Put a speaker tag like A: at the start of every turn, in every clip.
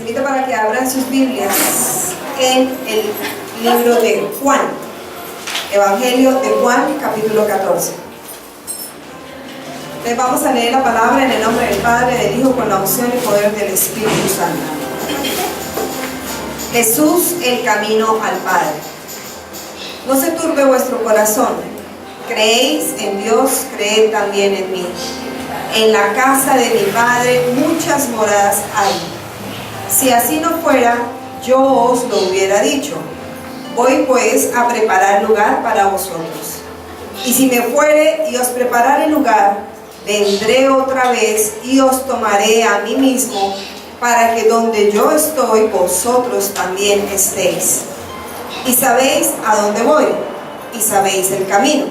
A: invito para que abran sus Biblias en el libro de Juan, Evangelio de Juan, capítulo 14. Les vamos a leer la palabra en el nombre del Padre, del Hijo, con la unción y poder del Espíritu Santo. Jesús, el camino al Padre. No se turbe vuestro corazón. Creéis en Dios, creed también en mí. En la casa de mi Padre muchas moradas hay. Si así no fuera, yo os lo hubiera dicho. Voy pues a preparar lugar para vosotros. Y si me fuere y os preparare lugar, vendré otra vez y os tomaré a mí mismo, para que donde yo estoy, vosotros también estéis. Y sabéis a dónde voy, y sabéis el camino.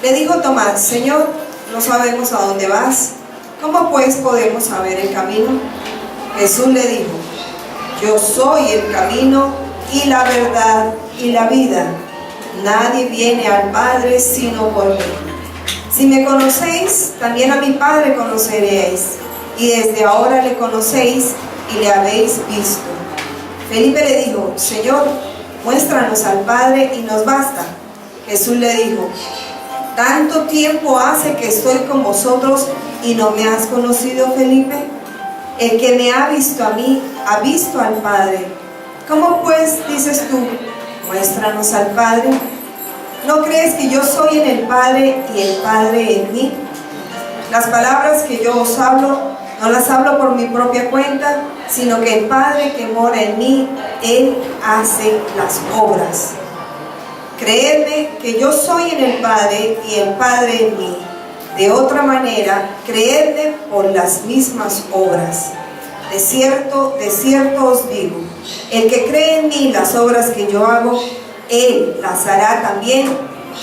A: Le dijo Tomás: Señor, no sabemos a dónde vas, ¿cómo pues podemos saber el camino? Jesús le dijo: yo soy el camino y la verdad y la vida. Nadie viene al Padre sino por mí. Si me conocéis, también a mi Padre conoceréis, y desde ahora le conocéis y le habéis visto. Felipe le dijo: Señor, muéstranos al Padre y nos basta. Jesús le dijo: ¿tanto tiempo hace que estoy con vosotros y no me has conocido, Felipe? El que me ha visto a mí, ha visto al Padre. ¿Cómo pues dices tú: muéstranos al Padre? ¿No crees que yo soy en el Padre y el Padre en mí? Las palabras que yo os hablo, no las hablo por mi propia cuenta, sino que el Padre que mora en mí, Él hace las obras. Creedme que yo soy en el Padre y el Padre en mí. De otra manera, creedme por las mismas obras. De cierto os digo, el que cree en mí las obras que yo hago, él las hará también,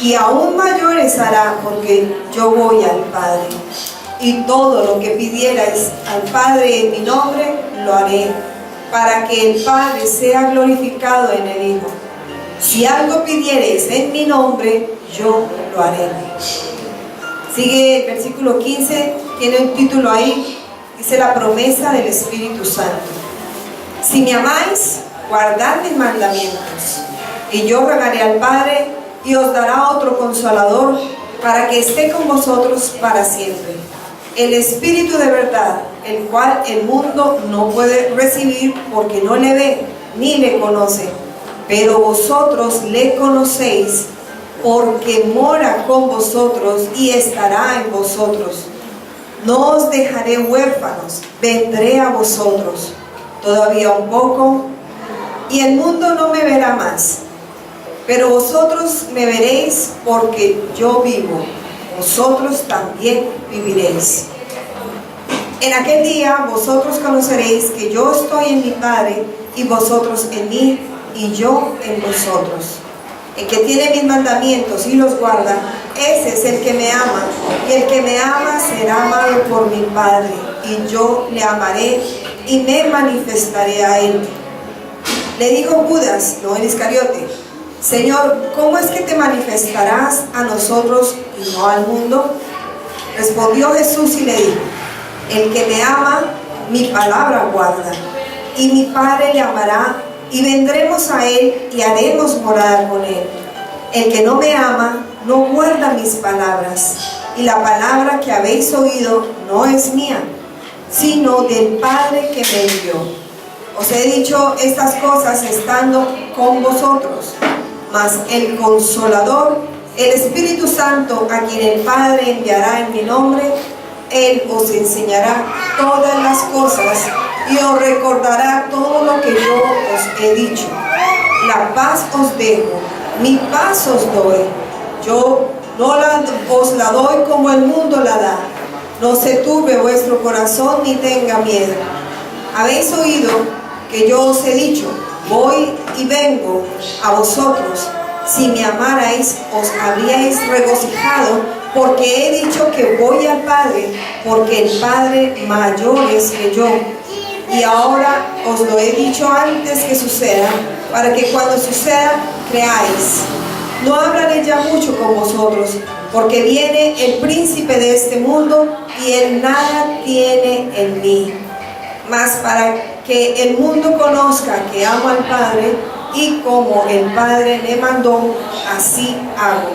A: y aún mayores hará, porque yo voy al Padre. Y todo lo que pidierais al Padre en mi nombre, lo haré, para que el Padre sea glorificado en el Hijo. Si algo pidiereis en mi nombre, yo lo haré. Sigue el versículo 15, tiene un título ahí, dice: la promesa del Espíritu Santo. Si me amáis, guardad mis mandamientos, y yo rogaré al Padre, y os dará otro Consolador, para que esté con vosotros para siempre. El Espíritu de verdad, el cual el mundo no puede recibir, porque no le ve ni le conoce. Pero vosotros le conocéis, porque mora con vosotros y estará en vosotros. No os dejaré huérfanos, vendré a vosotros. Todavía un poco, y el mundo no me verá más. Pero vosotros me veréis, porque yo vivo. Vosotros también viviréis. En aquel día vosotros conoceréis que yo estoy en mi Padre, y vosotros en mí, y yo en vosotros. El que tiene mis mandamientos y los guarda, ese es el que me ama, y el que me ama será amado por mi Padre, y yo le amaré y me manifestaré a él. Le dijo Judas, no el Iscariote: Señor, ¿cómo es que te manifestarás a nosotros y no al mundo? Respondió Jesús y le dijo: el que me ama, mi palabra guarda, y mi Padre le amará, y vendremos a él y haremos morada con él. El que no me ama, no guarda mis palabras, y la palabra que habéis oído no es mía, sino del Padre que me envió. Os he dicho estas cosas estando con vosotros, mas el Consolador, el Espíritu Santo, a quien el Padre enviará en mi nombre, Él os enseñará todas las cosas y os recordará todo lo que yo os he dicho. La paz os dejo, mi paz os doy. Yo no os la doy como el mundo la da. No se turbe vuestro corazón ni tenga miedo. Habéis oído que yo os he dicho: voy y vengo a vosotros. Si me amarais, os habríais regocijado, porque he dicho que voy al Padre, porque el Padre mayor es que yo. Y ahora os lo he dicho antes que suceda, para que cuando suceda creáis. No hablaré ya mucho con vosotros, porque viene el príncipe de este mundo, y él nada tiene en mí. Mas para que el mundo conozca que amo al Padre y como el Padre me mandó, así hago.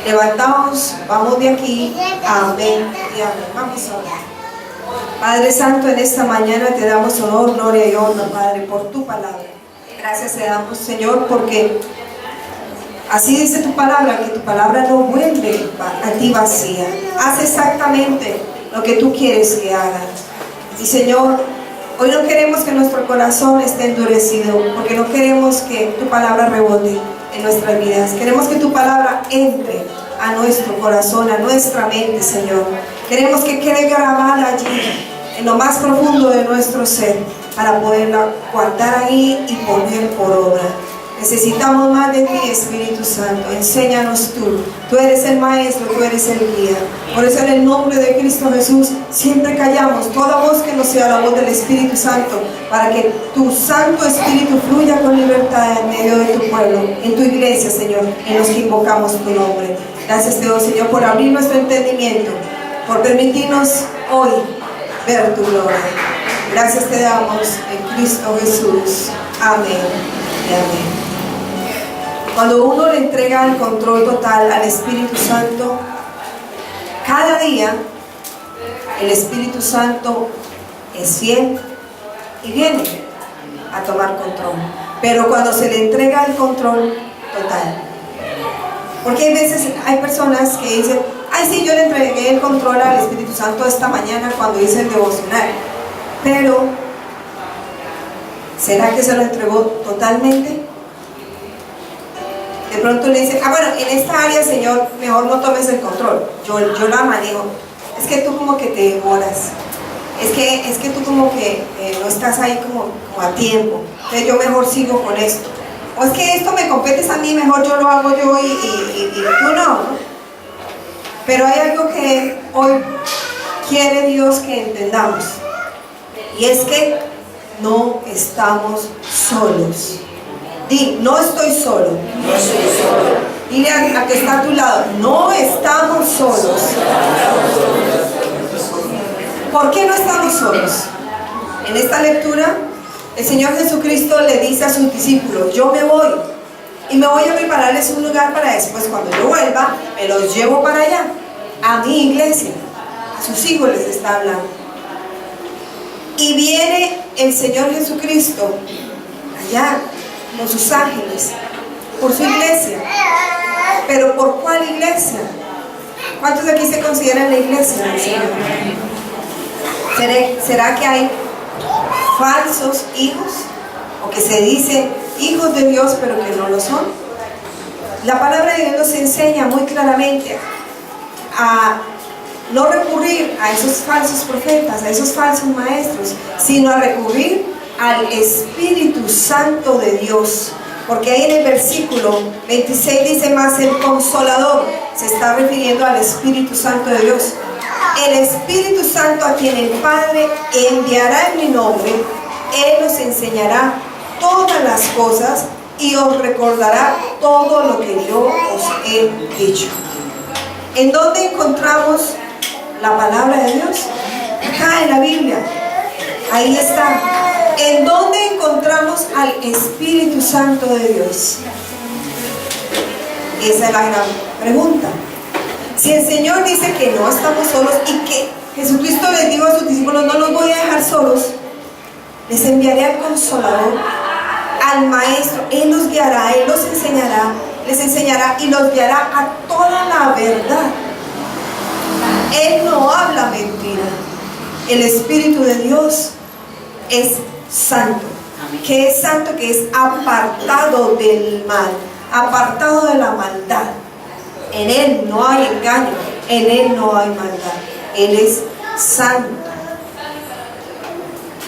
A: Levantamos, vamos de aquí. Amén y amén. Vamos a orar. Padre Santo, en esta mañana te damos honor, gloria y honra, Padre, por tu palabra. Gracias te damos, Señor, porque así dice tu palabra, que tu palabra no vuelve a ti vacía. Haz exactamente lo que tú quieres que haga. Y Señor, hoy no queremos que nuestro corazón esté endurecido, porque no queremos que tu palabra rebote en nuestras vidas. Queremos que tu palabra entre a nuestro corazón, a nuestra mente, Señor. Queremos que quede grabada allí, en lo más profundo de nuestro ser, para poderla guardar ahí y poner por obra. Necesitamos más de ti, Espíritu Santo. Enséñanos tú. Tú eres el Maestro, tú eres el guía. Por eso en el nombre de Cristo Jesús siempre callamos toda voz que no sea la voz del Espíritu Santo, para que tu Santo Espíritu fluya con libertad en medio de tu pueblo, en tu iglesia, Señor, en los que invocamos tu nombre. Gracias te doy, Señor, por abrir nuestro entendimiento, por permitirnos hoy ver tu gloria. Gracias te damos en Cristo Jesús. Amén y amén. Cuando uno le entrega el control total al Espíritu Santo, cada día el Espíritu Santo es fiel y viene a tomar control. Pero cuando se le entrega el control total, porque hay veces, hay personas que dicen, ay sí, yo le entregué el control al Espíritu Santo esta mañana cuando hice el devocional, pero ¿será que se lo entregó totalmente? De pronto le dicen, bueno, en esta área, Señor, mejor no tomes el control, yo la manejo. Es que tú como que te demoras, es que tú como que no estás ahí como a tiempo, entonces yo mejor sigo con esto. O es que esto me competes a mí, mejor yo lo hago yo y tú no. Pero hay algo que hoy quiere Dios que entendamos, y es que no estamos solos. Di, no estoy solo.
B: No estoy solo.
A: Dile a que está a tu lado, no estamos solos. ¿Por qué no estamos solos? En esta lectura, el Señor Jesucristo le dice a sus discípulos, yo me voy y me voy a prepararles un lugar para después, cuando yo vuelva, me los llevo para allá, a mi iglesia, a sus hijos les está hablando. Y viene el Señor Jesucristo allá con sus ángeles, por su iglesia. ¿Pero por cuál iglesia? ¿Cuántos de aquí se consideran la iglesia del Señor? ¿Será que hay falsos hijos? ¿O que se dicen hijos de Dios pero que no lo son? La palabra de Dios nos enseña muy claramente a no recurrir a esos falsos profetas, a esos falsos maestros, sino a recurrir al Espíritu Santo de Dios. Porque ahí en el versículo 26 dice, más el Consolador, se está refiriendo al Espíritu Santo de Dios. El Espíritu Santo, a quien el Padre enviará en mi nombre, Él os enseñará todas las cosas y os recordará todo lo que yo os he dicho. ¿En dónde encontramos la palabra de Dios? Acá en la Biblia. Ahí está. ¿En dónde encontramos al Espíritu Santo de Dios? Esa es la gran pregunta. Si el Señor dice que no estamos solos y que Jesucristo les dijo a sus discípulos, no los voy a dejar solos, les enviaré al Consolador, al Maestro, Él los guiará, Él los enseñará, les enseñará y los guiará a toda la verdad. Él no habla mentira. El Espíritu de Dios es santo. Que es santo, que es apartado del mal, apartado de la maldad. En Él no hay engaño, en Él no hay maldad. Él es santo.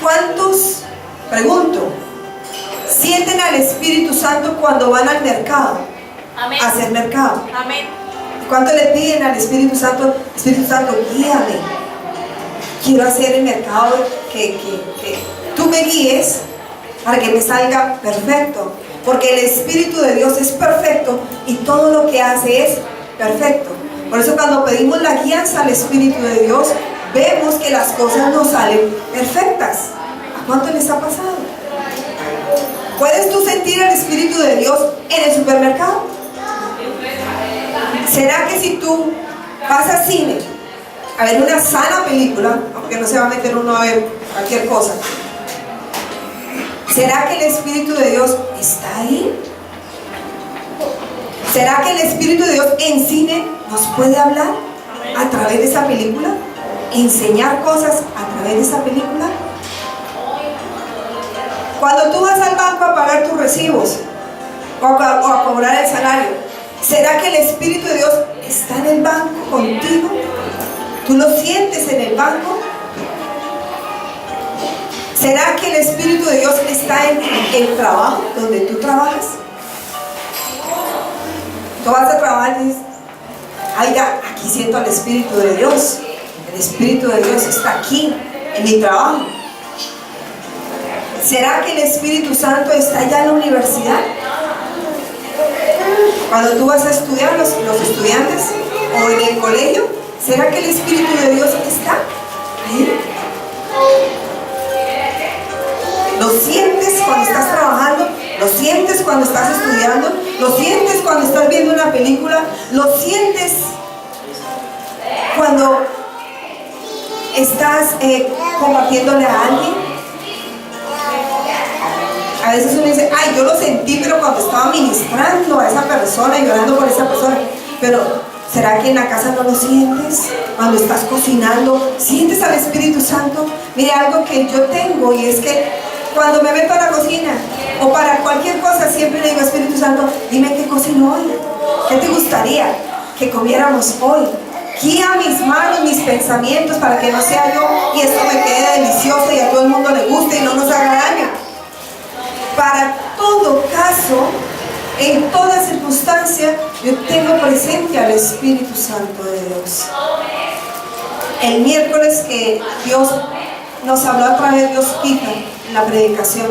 A: ¿Cuántos, pregunto, sienten al Espíritu Santo cuando van al mercado?
B: Amén.
A: A hacer mercado.
B: Amén.
A: ¿Cuánto le piden al Espíritu Santo? Espíritu Santo, guíame. Quiero hacer el mercado que tú me guíes para que me salga perfecto. Porque el Espíritu de Dios es perfecto y todo lo que hace es perfecto. Por eso cuando pedimos la guianza al Espíritu de Dios, vemos que las cosas nos salen perfectas. cuánto les ha pasado? ¿Puedes tú sentir el Espíritu de Dios en el supermercado? ¿Será que si tú vas al cine a ver una sana película, aunque no se va a meter uno a ver cualquier cosa, ¿será que el Espíritu de Dios está ahí? ¿Será que el Espíritu de Dios en cine nos puede hablar a través de esa película? ¿Enseñar cosas a través de esa película? Cuando tú vas al banco a pagar tus recibos o a cobrar el salario, ¿será que el Espíritu de Dios está en el banco contigo? ¿Tú lo sientes en el banco? ¿Será que el Espíritu de Dios está en el trabajo donde tú trabajas? Tú vas a trabajar y dices, ay, ya, aquí siento al Espíritu de Dios. El Espíritu de Dios está aquí, en mi trabajo. ¿Será que el Espíritu Santo está allá en la universidad? Cuando tú vas a estudiar, los estudiantes, o en el colegio, ¿será que el Espíritu de Dios está ahí? ¿Lo sientes cuando estás trabajando? ¿Lo sientes cuando estás estudiando? ¿Lo sientes cuando estás viendo una película? ¿Lo sientes cuando estás compartiéndole a alguien? A veces uno dice, ay, yo lo sentí, pero cuando estaba ministrando a esa persona y llorando por esa persona. Pero, ¿será que en la casa no lo sientes? Cuando estás cocinando, ¿sientes al Espíritu Santo? Mire, algo que yo tengo, y es que cuando me meto a la cocina o para cualquier cosa, siempre le digo, Espíritu Santo, dime qué cocino hoy. ¿Qué te gustaría que comiéramos hoy? Guía mis manos, mis pensamientos, para que no sea yo y esto me quede delicioso y a todo el mundo le guste y no nos haga daño. Para todo caso, en toda circunstancia, yo tengo presente al Espíritu Santo de Dios. El miércoles que Dios nos habló a través de Osquita en la predicación,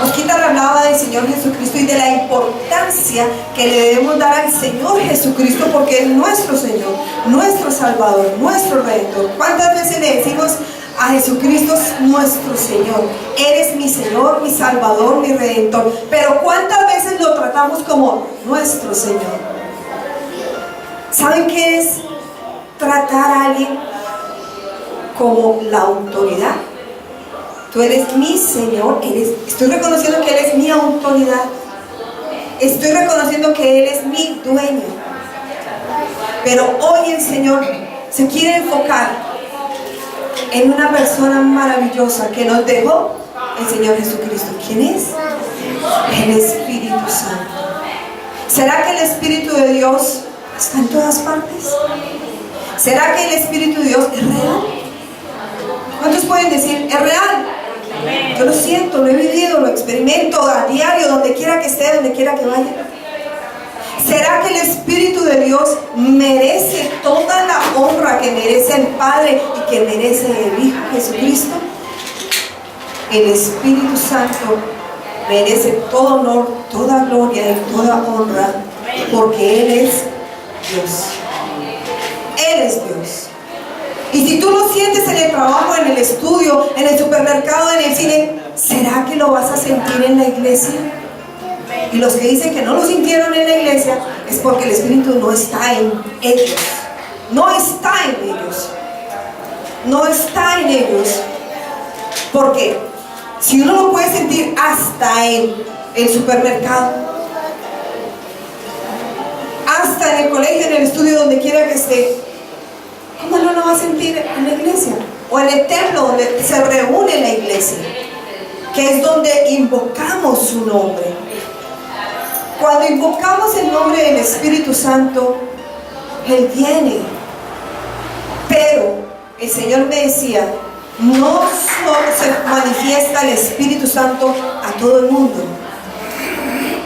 A: Osquita hablaba del Señor Jesucristo y de la importancia que le debemos dar al Señor Jesucristo, porque es nuestro Señor, nuestro Salvador, nuestro Redentor. ¿Cuántas veces le decimos a Jesucristo nuestro Señor? Eres mi Señor, mi Salvador, mi Redentor. Pero ¿cuántas veces lo tratamos como nuestro Señor? ¿Saben qué es tratar a alguien como la autoridad? Tú eres mi Señor, estoy reconociendo que Él es mi autoridad. Estoy reconociendo que Él es mi dueño. Pero hoy el Señor se quiere enfocar en una persona maravillosa que nos dejó el Señor Jesucristo. ¿Quién es? El Espíritu Santo. ¿Será que el Espíritu de Dios está en todas partes? ¿Será que el Espíritu de Dios es real? ¿Cuántos pueden decir, es real? Yo lo siento, lo he vivido, lo experimento a diario, donde quiera que esté, donde quiera que vaya. ¿Será que el Espíritu de Dios merece toda la honra que merece el Padre y que merece el Hijo Jesucristo? El Espíritu Santo merece todo honor, toda gloria y toda honra, porque Él es Dios. Él es Dios. Y si tú lo sientes en el trabajo, en el estudio, en el supermercado, en el cine, ¿será que lo vas a sentir en la iglesia? Y los que dicen que no lo sintieron en la iglesia es porque el Espíritu no está en ellos. No está en ellos. No está en ellos. Porque si uno lo puede sentir hasta en el supermercado, hasta en el colegio, en el estudio, donde quiera que esté, ¿cómo no lo va a sentir en la iglesia? O en el templo donde se reúne la iglesia, que es donde invocamos su nombre. Cuando invocamos el nombre del Espíritu Santo, Él viene. Pero el Señor me decía, no solo se manifiesta el Espíritu Santo a todo el mundo.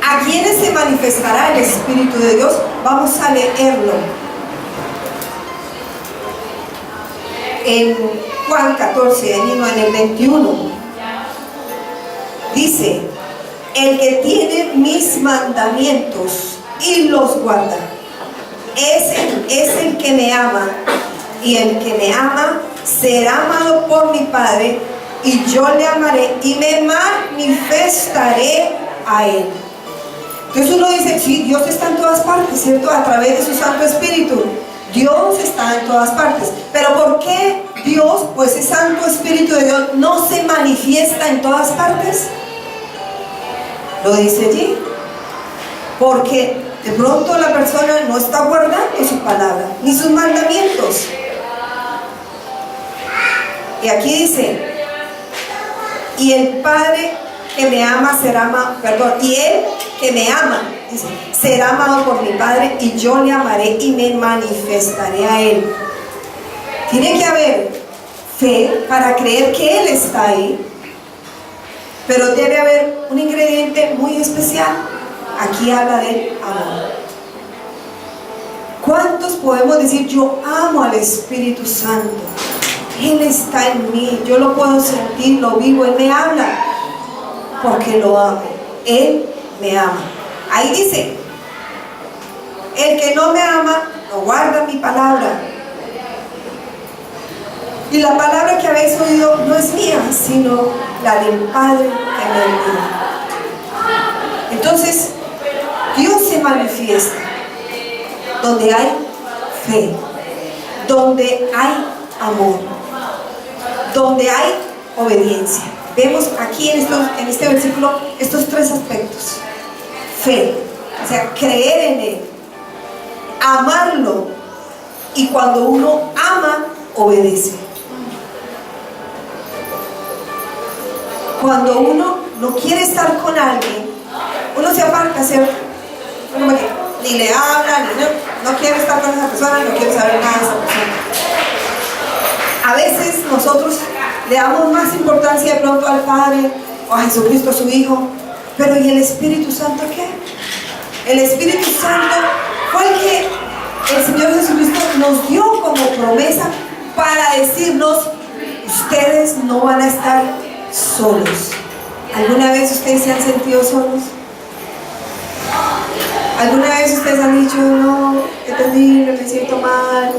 A: ¿A quiénes se manifestará el Espíritu de Dios? Vamos a leerlo. En Juan 14, en el 21, dice, el que tiene mis mandamientos y los guarda, ese es el que me ama, y el que me ama será amado por mi Padre, y yo le amaré y me manifestaré a él. Entonces uno dice, sí, Dios está en todas partes, ¿cierto? A través de su Santo Espíritu. Dios está en todas partes. Pero ¿por qué Dios, o ese Santo Espíritu de Dios, no se manifiesta en todas partes? Lo dice allí. Porque de pronto la persona no está guardando su palabra, ni sus mandamientos. Y aquí dice, y el Padre que me ama será amado, y él que me ama, dice, será amado por mi Padre, y yo le amaré y me manifestaré a él. Tiene que haber fe para creer que él está ahí, pero debe haber un ingrediente muy especial. Aquí habla del amor. ¿Cuántos podemos decir, yo amo al Espíritu Santo? Él está en mí, yo lo puedo sentir, lo vivo, Él me habla, porque lo amo, Él me ama. Ahí dice, el que no me ama, no guarda mi palabra. Y la palabra que habéis oído no es mía, sino la del Padre que me envió. Entonces, Dios se manifiesta donde hay fe, donde hay amor, donde hay obediencia. Vemos aquí en este versículo estos tres aspectos: fe, o sea, creer en Él, amarlo, y cuando uno ama, obedece. Cuando uno no quiere estar con alguien, uno se aparta, ¿cierto? Uno ni le habla, no quiere estar con esa persona, no quiere saber nada de esa persona. A veces nosotros le damos más importancia de pronto al Padre o a Jesucristo, su Hijo, pero ¿y el Espíritu Santo qué? El Espíritu Santo fue el que el Señor Jesucristo nos dio como promesa para decirnos: ustedes no van a estar solos. ¿Alguna vez ustedes se han sentido solos? ¿Alguna vez ustedes han dicho, no, qué terrible, me siento mal,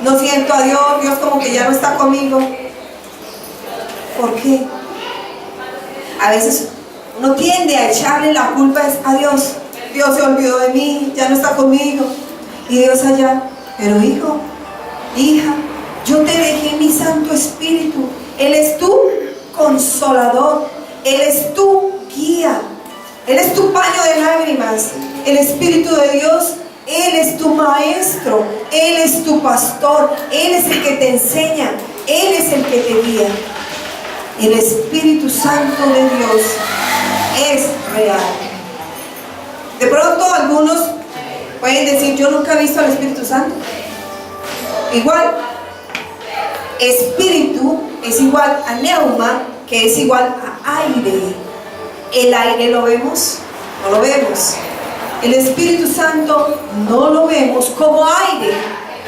A: no siento a Dios, Dios como que ya no está conmigo? ¿Por qué? A veces uno tiende a echarle la culpa a Dios. Dios se olvidó de mí, ya no está conmigo. Y Dios allá, pero hijo, hija, yo te dejé mi Santo Espíritu. Él es tu consolador, Él es tu guía, Él es tu paño de lágrimas. El Espíritu de Dios, Él es tu maestro, Él es tu pastor, Él es el que te enseña, Él es el que te guía. El Espíritu Santo de Dios es real. De pronto algunos pueden decir, yo nunca he visto al Espíritu Santo. Igual, espíritu es igual a neuma, que es igual a aire. El aire lo vemos, no lo vemos. El Espíritu Santo no lo vemos como aire,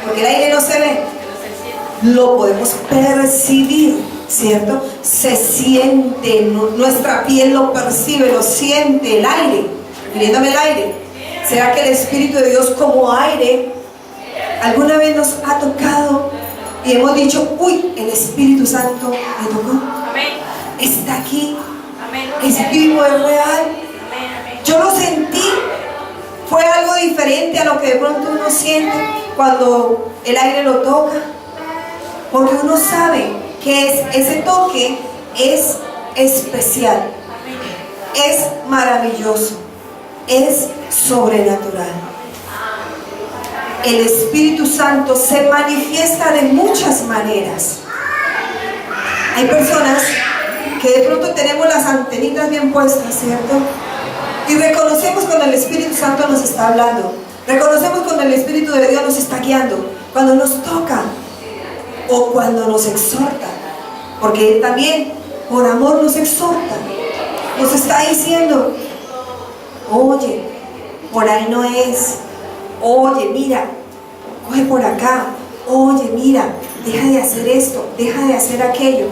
A: porque el aire no se ve. Lo podemos percibir, ¿cierto? Se siente, nuestra piel lo percibe, lo siente, el aire, refiriéndome al aire. ¿Será que el Espíritu de Dios como aire alguna vez nos ha tocado y hemos dicho, uy, el Espíritu Santo me tocó? Amén. Está aquí. Amén. Es vivo, es real. Amén. Yo lo sentí. Fue algo diferente a lo que de pronto uno siente cuando el aire lo toca, porque uno sabe que ese toque es especial, es maravilloso, es sobrenatural. El Espíritu Santo se manifiesta de muchas maneras. Hay personas que de pronto tenemos las antenitas bien puestas, ¿cierto? Y reconocemos cuando el Espíritu Santo nos está hablando. Reconocemos cuando el Espíritu de Dios nos está guiando, cuando nos toca o cuando nos exhorta, porque Él también por amor nos exhorta, nos está diciendo, oye, por ahí no es, oye, mira, coge por acá, oye, mira, deja de hacer esto, deja de hacer aquello.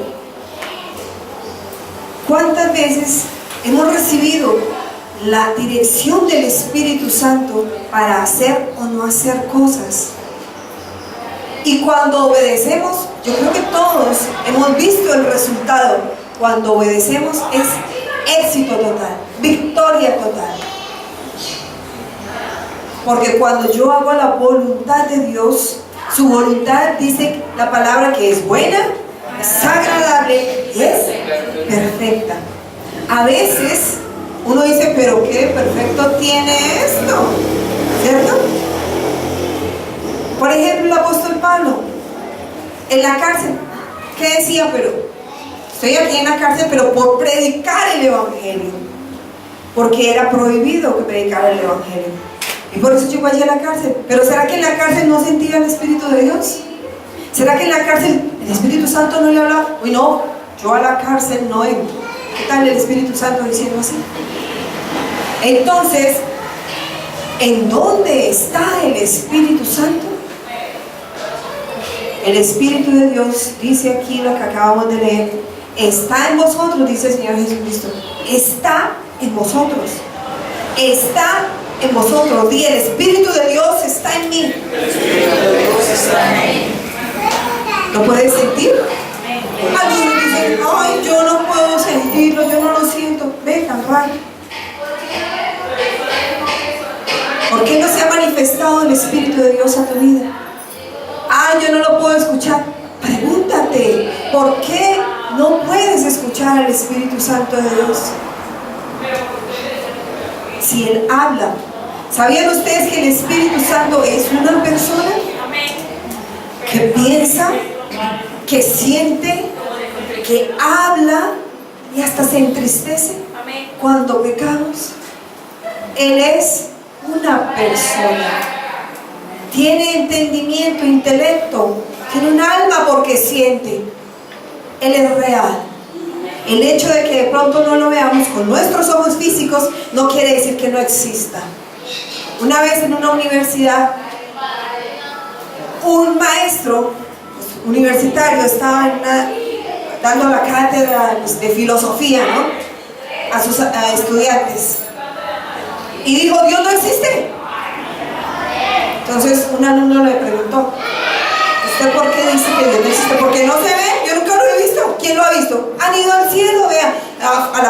A: ¿Cuántas veces hemos recibido la dirección del Espíritu Santo para hacer o no hacer cosas? Y cuando obedecemos, yo creo que todos hemos visto el resultado. cuando obedecemos es éxito total, victoria total. Porque cuando yo hago la voluntad de Dios, su voluntad dice la palabra que es buena, es agradable y es perfecta. A veces uno dice, pero qué perfecto tiene esto, ¿cierto? Por ejemplo, el apóstol Pablo en la cárcel, ¿qué decía? Pero estoy aquí en la cárcel, pero por predicar el evangelio, porque era prohibido que predicara el evangelio. Y por eso llegó allí a la cárcel. Pero ¿será que en la cárcel no sentía el Espíritu de Dios? ¿Será que en la cárcel el Espíritu Santo no le hablaba? Uy, no, yo a la cárcel no entro. ¿Qué tal el Espíritu Santo diciendo así? Entonces, ¿en dónde está el Espíritu Santo? El Espíritu de Dios, dice aquí lo que acabamos de leer, está en vosotros, dice el Señor Jesucristo. Está en vosotros. Está en vosotros. Y el Espíritu de Dios está en mí.
B: El Espíritu de Dios está en mí.
A: ¿Lo puedes sentir? Algunos dicen, ay, yo no puedo sentirlo, yo no lo siento. Ve, tan raro. ¿Por qué no se ha manifestado el Espíritu de Dios a tu vida? Ah, yo no lo puedo escuchar. Pregúntate, ¿por qué no puedes escuchar al Espíritu Santo de Dios? Si Él habla. ¿Sabían ustedes que el Espíritu Santo es una persona que piensa, que siente, que habla y hasta se entristece cuando pecamos? Él es una persona. Tiene entendimiento, intelecto, tiene un alma porque siente. Él es real. El hecho de que de pronto no lo veamos con nuestros ojos físicos no quiere decir que no exista. Una vez en una universidad, un maestro universitario estaba dando la cátedra de filosofía, ¿no?, a sus estudiantes, y dijo, Dios no existe. Entonces un alumno le preguntó, ¿usted por qué dice que Dios no existe? Porque no se ve, yo nunca lo he visto. ¿Quién lo ha visto? Han ido al cielo, vean,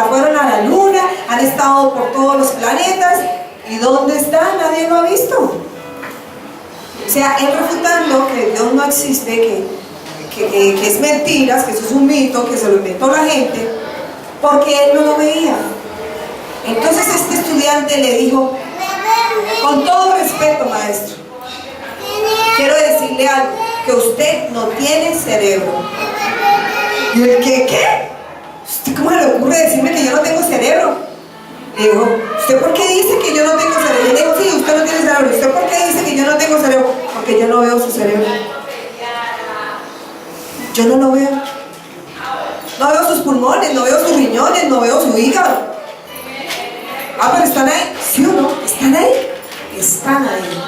A: fueron a la luna, han estado por todos los planetas. ¿Y dónde está? Nadie lo ha visto. O sea, él refutando que Dios no existe, que es mentiras, que eso es un mito, que se lo inventó la gente, porque él no lo veía. Entonces este estudiante le dijo, con todo respeto, maestro, quiero decirle algo, que usted no tiene cerebro. ¿Y el qué? ¿Usted cómo le ocurre decirme que yo no tengo cerebro? Le digo, ¿usted por qué dice que yo no tengo cerebro? Le digo, sí, usted no tiene cerebro. ¿Usted por qué dice que yo no tengo cerebro? Porque yo no veo su cerebro. Yo no lo veo. No veo sus pulmones, no veo sus riñones, no veo su hígado. Ah, pero ¿están ahí? ¿Sí o no? ¿Están ahí? Están ahí.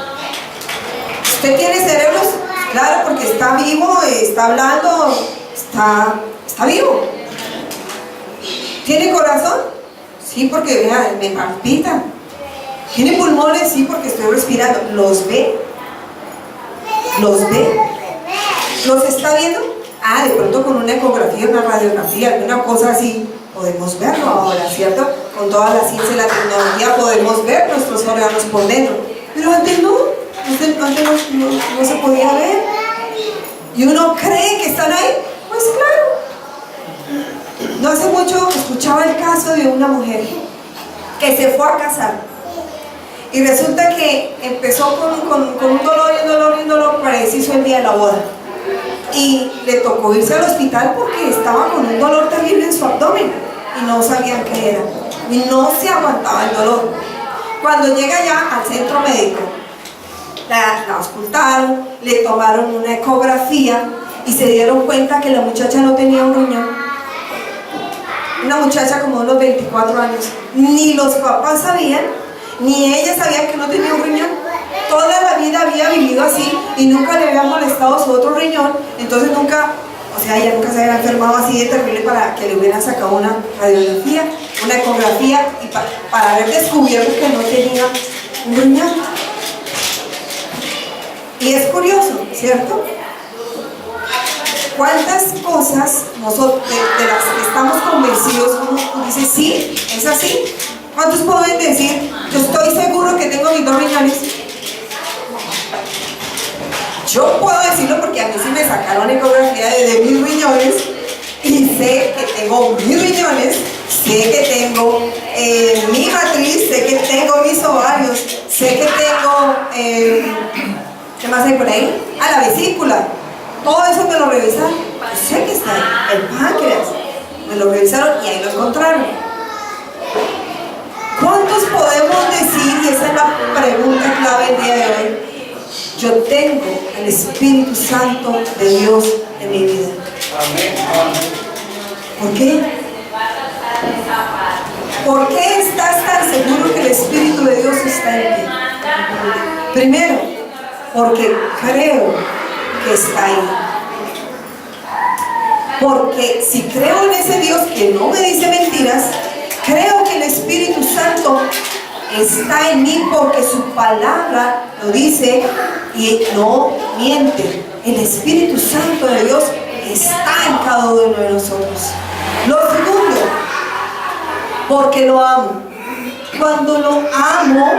A: ¿Usted tiene cerebros? Claro, porque está vivo, está hablando, está vivo. ¿Tiene corazón? Sí, porque vea, me palpita. ¿Tiene pulmones? Sí, porque estoy respirando. ¿Los ve? ¿Los ve? ¿Los está viendo? Ah, de pronto con una ecografía, una radiografía, alguna cosa así, podemos verlo ahora, ¿cierto? Con toda la ciencia y la tecnología podemos ver nuestros órganos por dentro. Pero antes no, no se podía ver. ¿Y uno cree que están ahí? Pues claro. No hace mucho escuchaba el caso de una mujer que se fue a casar y resulta que empezó con un dolor, preciso el día de la boda, y le tocó irse al hospital porque estaba con un dolor terrible en su abdomen y no sabían qué era y no se aguantaba el dolor. Cuando llega ya al centro médico, la auscultaron, le tomaron una ecografía y se dieron cuenta que la muchacha no tenía un riñón. Una muchacha como de unos 24 años. Ni los papás sabían, ni ella sabía que no tenía un riñón. Toda la vida había vivido así y nunca le había molestado su otro riñón. Entonces nunca, ella nunca se había enfermado así de terrible para que le hubieran sacado una radiografía, una ecografía, y para haber descubierto que no tenía un riñón. Y es curioso, ¿cierto? ¿Cuántas cosas nosotros, de las que estamos convencidos, uno dice, sí, es así? ¿Cuántos pueden decir, yo estoy seguro que tengo mis 2 riñones? Yo puedo decirlo porque a mí sí me sacaron ecografía de mis riñones y sé que tengo mis riñones, sé que tengo mi matriz, sé que tengo mis ovarios, sé que tengo, ¿qué más hay por ahí? La vesícula. Todo eso me lo revisaron. Yo sé que está ahí. El páncreas. Me lo revisaron y ahí lo encontraron. ¿Cuántos podemos decir, y esa es la pregunta clave el día de hoy, yo tengo el Espíritu Santo de Dios en mi vida? ¿Por qué? ¿Por qué estás tan seguro que el Espíritu de Dios está en ti? Primero, porque creo que está ahí. Porque si creo en ese Dios que no me dice mentiras, creo que el Espíritu Santo está en mí porque su palabra lo dice y no miente. El Espíritu Santo de Dios está en cada uno de nosotros. Lo segundo, porque lo amo. Cuando lo amo,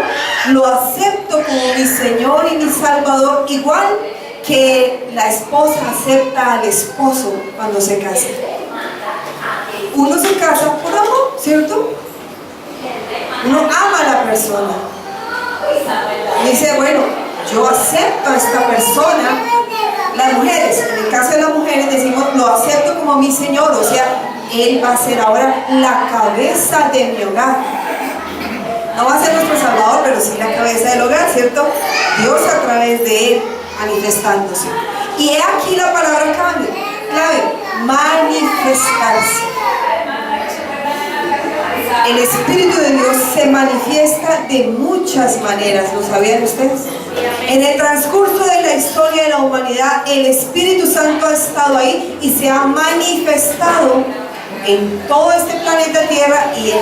A: lo acepto como mi Señor y mi Salvador, igual que la esposa acepta al esposo cuando se casa. Uno se casa por amor, ¿cierto? Uno ama a la persona. Dice, bueno, yo acepto a esta persona. Las mujeres, en el caso de las mujeres decimos, lo acepto como mi Señor, o sea, Él va a ser ahora la cabeza de mi hogar. No va a ser nuestro Salvador, pero sí la cabeza del hogar, ¿cierto? Dios a través de Él manifestándose. Y he aquí la palabra clave, manifestarse. El Espíritu de Dios se manifiesta de muchas maneras, ¿lo sabían ustedes? En el transcurso de la historia de la humanidad, el Espíritu Santo ha estado ahí y se ha manifestado en todo este planeta Tierra y en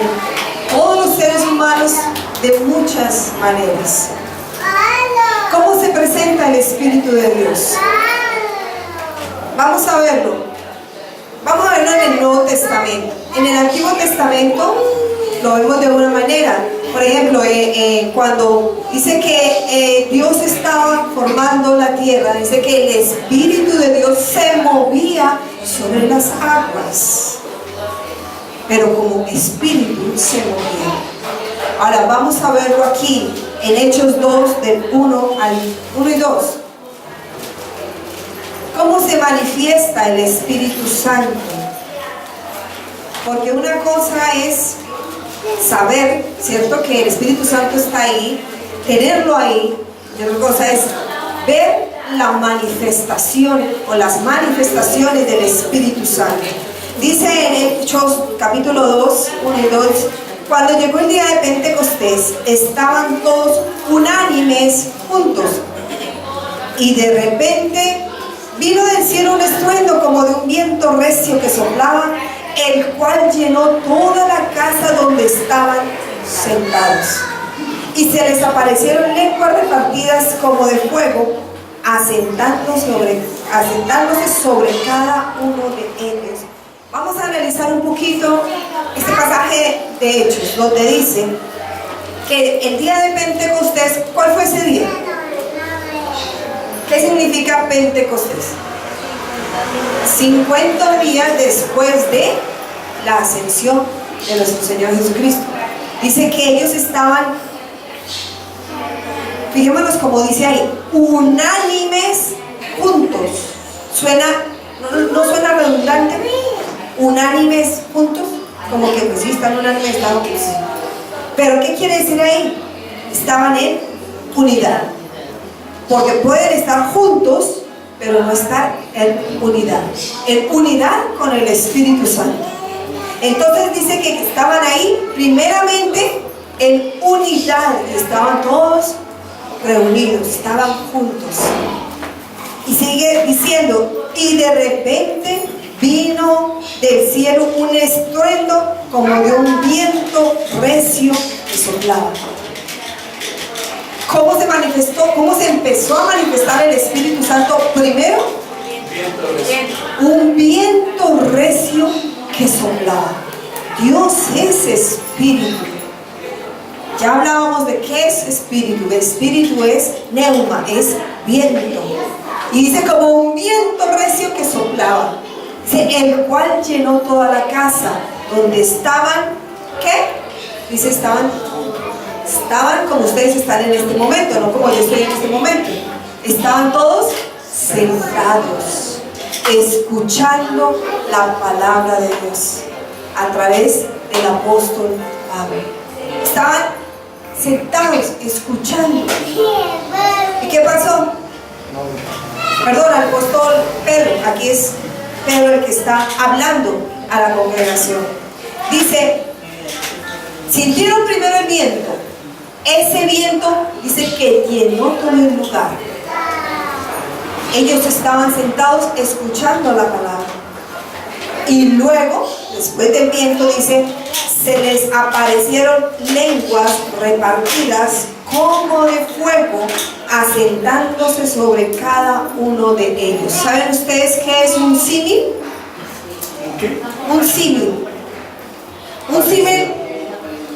A: todos los seres humanos de muchas maneras. ¿Cómo se presenta el Espíritu de Dios? Vamos a verlo. Vamos a verlo en el Nuevo Testamento. En el Antiguo Testamento lo vemos de una manera. Por ejemplo, cuando dice que Dios estaba formando la tierra, dice que el Espíritu de Dios se movía sobre las aguas, pero como Espíritu se movía. Ahora vamos a verlo aquí en Hechos 2, del 1 y 2. ¿Cómo se manifiesta el Espíritu Santo? Porque una cosa es saber, ¿cierto?, que el Espíritu Santo está ahí, tenerlo ahí, y otra cosa es ver la manifestación o las manifestaciones del Espíritu Santo. Dice en Hechos capítulo 2, 1 y 2, cuando llegó el día de Pentecostés, estaban todos unánimes juntos, y de repente vino del cielo un estruendo como de un viento recio que soplaba, el cual llenó toda la casa donde estaban sentados. Y se les aparecieron lenguas repartidas como de fuego, asentándose sobre cada uno de ellos. Vamos a analizar un poquito este pasaje de Hechos, donde dice que el día de Pentecostés, ¿cuál fue ese día? ¿Qué significa Pentecostés? 50 días después de la ascensión de nuestro Señor Jesucristo. Dice que ellos estaban, fijémonos como dice ahí, unánimes juntos. Suena, no suena redundante, unánimes juntos, como que pues sí, están unánimes, claro que sí. Pero ¿qué quiere decir ahí? Estaban en unidad. Porque pueden estar juntos, pero no estar en unidad con el Espíritu Santo. Entonces dice que estaban ahí primeramente en unidad, estaban todos reunidos, estaban juntos. Y sigue diciendo, y de repente vino del cielo un estruendo como de un viento recio que soplaba. ¿Cómo se manifestó? ¿Cómo se empezó a manifestar el Espíritu Santo? Primero, Un viento recio que soplaba. Dios es espíritu. Ya hablábamos de qué es espíritu. El espíritu es neuma, es viento. Y dice como un viento recio que soplaba. Dice, el cual llenó toda la casa donde estaban, ¿qué? Dice, estaban como ustedes están en este momento, no como yo estoy en este momento. Estaban todos sentados, escuchando la palabra de Dios a través del apóstol Pablo. Estaban sentados, escuchando. ¿Y qué pasó? Perdón, al apóstol Pedro, aquí es Pedro el que está hablando a la congregación. Dice, sintieron primero el viento. Ese viento dice que llenó todo el lugar. Ellos estaban sentados escuchando la palabra. Y luego, después del viento, dice, se les aparecieron lenguas repartidas como de fuego, asentándose sobre cada uno de ellos. ¿Saben ustedes qué es un símil? Un símil. Un símil,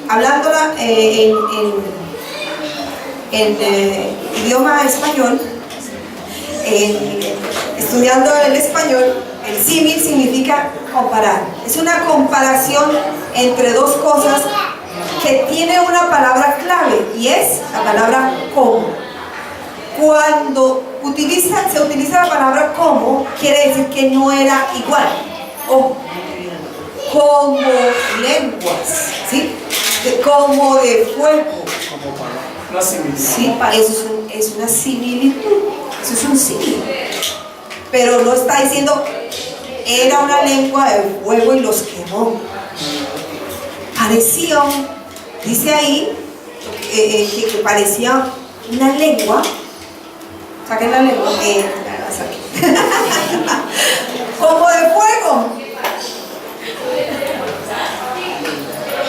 A: hablándola en idioma español, estudiando el español, el símil significa comparar. Es una comparación entre dos cosas que tiene una palabra clave y es la palabra como. Cuando se utiliza la palabra como, quiere decir que no era igual. O como lenguas, ¿sí? Como de fuego.
B: Una similitud.
A: Sí, eso es una similitud. Eso es un símil. Pero no está diciendo era una lengua de fuego y los quemó. Parecía, dice ahí que parecía una lengua. Saquen la lengua. Como de fuego.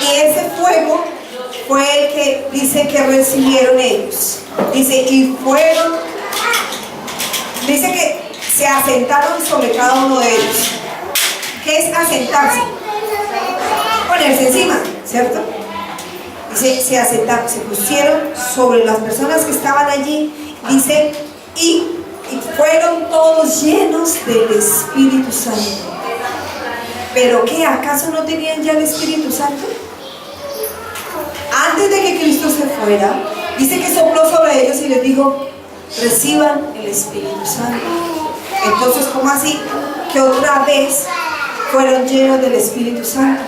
A: Y ese fuego fue el que dice que recibieron ellos. Dice, y fueron, dice que se asentaron sobre cada uno de ellos. ¿Qué es asentarse? Ponerse encima, ¿cierto? Dice, se asentaron, se pusieron sobre las personas que estaban allí. Dice, y fueron todos llenos del Espíritu Santo. ¿Pero qué? ¿Acaso no tenían ya el Espíritu Santo? Antes de que Cristo se fuera, dice que sopló sobre ellos y les dijo, reciban el Espíritu Santo. Entonces, ¿cómo así? Que otra vez fueron llenos del Espíritu Santo.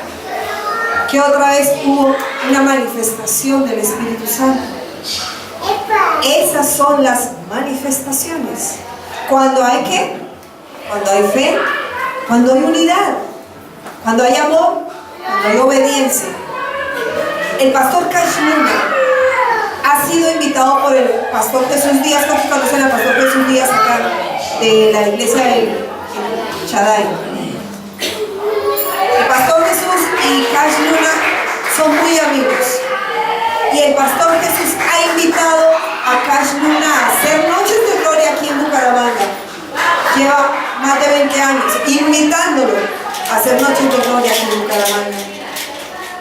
A: Que otra vez hubo una manifestación del Espíritu Santo. Esas son las manifestaciones. Cuando hay ¿qué? Cuando hay fe, cuando hay unidad, cuando hay amor, cuando hay obediencia. El pastor Cash Luna ha sido invitado por el pastor Jesús Díaz. ¿Cuántos conocen al pastor Jesús Díaz acá de la iglesia de Shaddai? El pastor Jesús y Cash Luna son muy amigos. Y el pastor Jesús ha invitado a Cash Luna a hacer noches de gloria aquí en Bucaramanga. Lleva más de 20 años invitándolo a hacer noches de gloria aquí en Bucaramanga.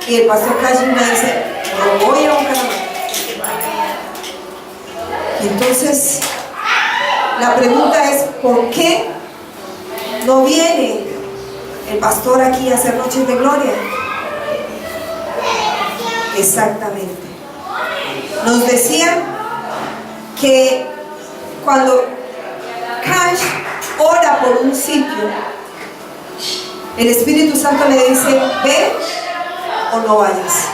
A: Y el pastor Cash Luna dice, no voy a Bucaramanga. Y entonces, la pregunta es, ¿por qué no viene el pastor aquí a hacer noches de gloria? Exactamente. Nos decían que cuando Cash ora por un sitio, el Espíritu Santo le dice, ve o no vayas.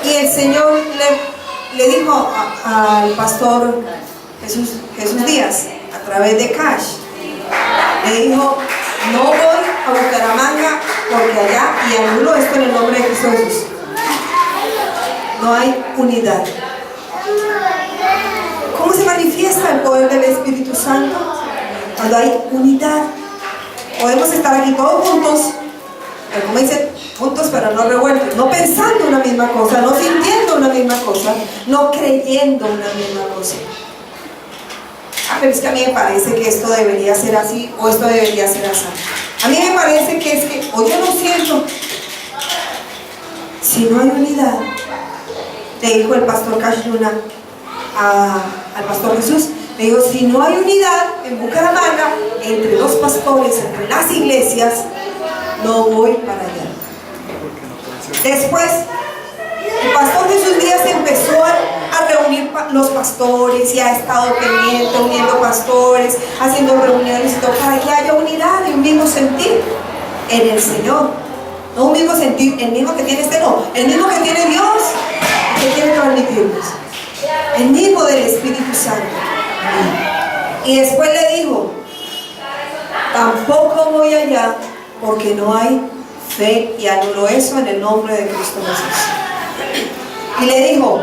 A: Y el Señor le dijo al pastor Jesús Díaz, a través de Cash, le dijo, no voy a Bucaramanga porque allá, y anulo esto en el nombre de Cristo Jesús, no hay unidad. ¿Cómo se manifiesta el poder del Espíritu Santo? Cuando hay unidad. Podemos estar aquí todos juntos, pero como dice, juntos pero no revueltos, no pensando una misma cosa, no sintiendo una misma cosa, no creyendo una misma cosa. pero es que a mí me parece que esto debería ser así o esto debería ser así. A mí me parece que es que, o yo lo siento, si no hay unidad, le dijo el pastor Cash Luna al pastor Jesús, le dijo, si no hay unidad en Bucaramanga, entre los pastores, entre las iglesias, no voy para allá. Después, el pastor Jesús Díaz empezó a reunir los pastores y ha estado pendiente, uniendo pastores, haciendo reuniones y todo, para que haya unidad y un mismo sentir en el Señor. No un mismo sentir, el mismo que tiene no, el mismo que tiene Dios, que quiere transmitirnos. El mismo del Espíritu Santo. Y después le dijo, tampoco voy allá porque no hay fe, y anuló eso en el nombre de Cristo Jesús. Y le dijo,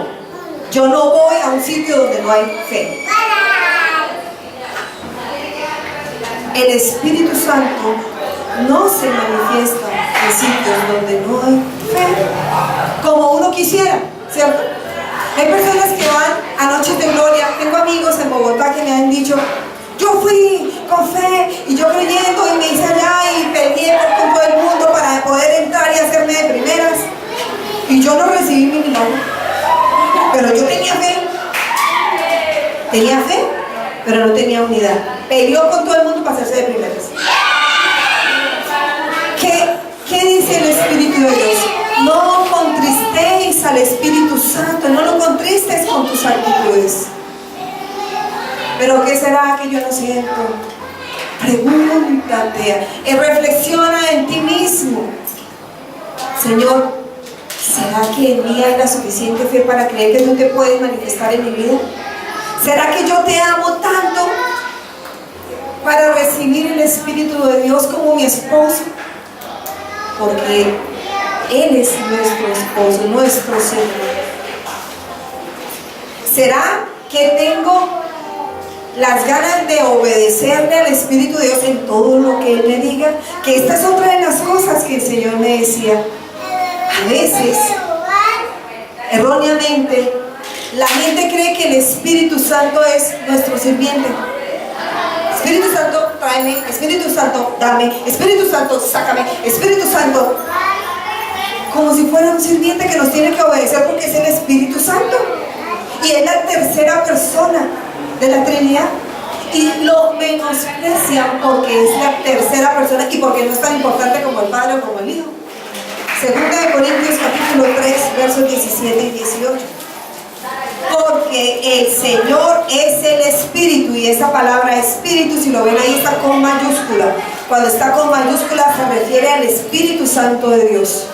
A: yo no voy a un sitio donde no hay fe. El Espíritu Santo no se manifiesta en sitios donde no hay fe, como uno quisiera, ¿cierto? Hay personas que van a noches de gloria. Tengo amigos en Bogotá que me han dicho, yo fui con fe y yo creyendo y me hice allá y peleé con todo el mundo para poder entrar y hacerme de primeras, y yo no recibí mi milagro, pero yo tenía fe, pero no tenía unidad. Peleó con todo el mundo para hacerse de primeras. ¿Qué dice el Espíritu de Dios? No contristéis al Espíritu Santo, no lo contristes con tus actitudes. ¿Pero qué será que yo no siento? Pregúntate, reflexiona en ti mismo. Señor, ¿será que en mí hay la suficiente fe para creer que tú te puedes manifestar en mi vida? ¿Será que yo te amo tanto para recibir el Espíritu de Dios como mi esposo? Porque Él es nuestro esposo, nuestro Señor. ¿Será que tengo las ganas de obedecerle al Espíritu de Dios en todo lo que Él me diga? Que esta es otra de las cosas que el Señor me decía. A veces, erróneamente, la gente cree que el Espíritu Santo es nuestro sirviente. Espíritu Santo, tráeme. Espíritu Santo, dame. Espíritu Santo, sácame. Espíritu Santo, como si fuera un sirviente que nos tiene que obedecer porque es el Espíritu Santo. Y es la tercera persona de la Trinidad. Y lo menosprecian porque es la tercera persona y porque no es tan importante como el Padre o como el Hijo. Segunda de Corintios capítulo 3, versos 17 y 18. Porque el Señor es el Espíritu, y esa palabra Espíritu, si lo ven ahí, está con mayúscula. Cuando está con mayúscula se refiere al Espíritu Santo de Dios.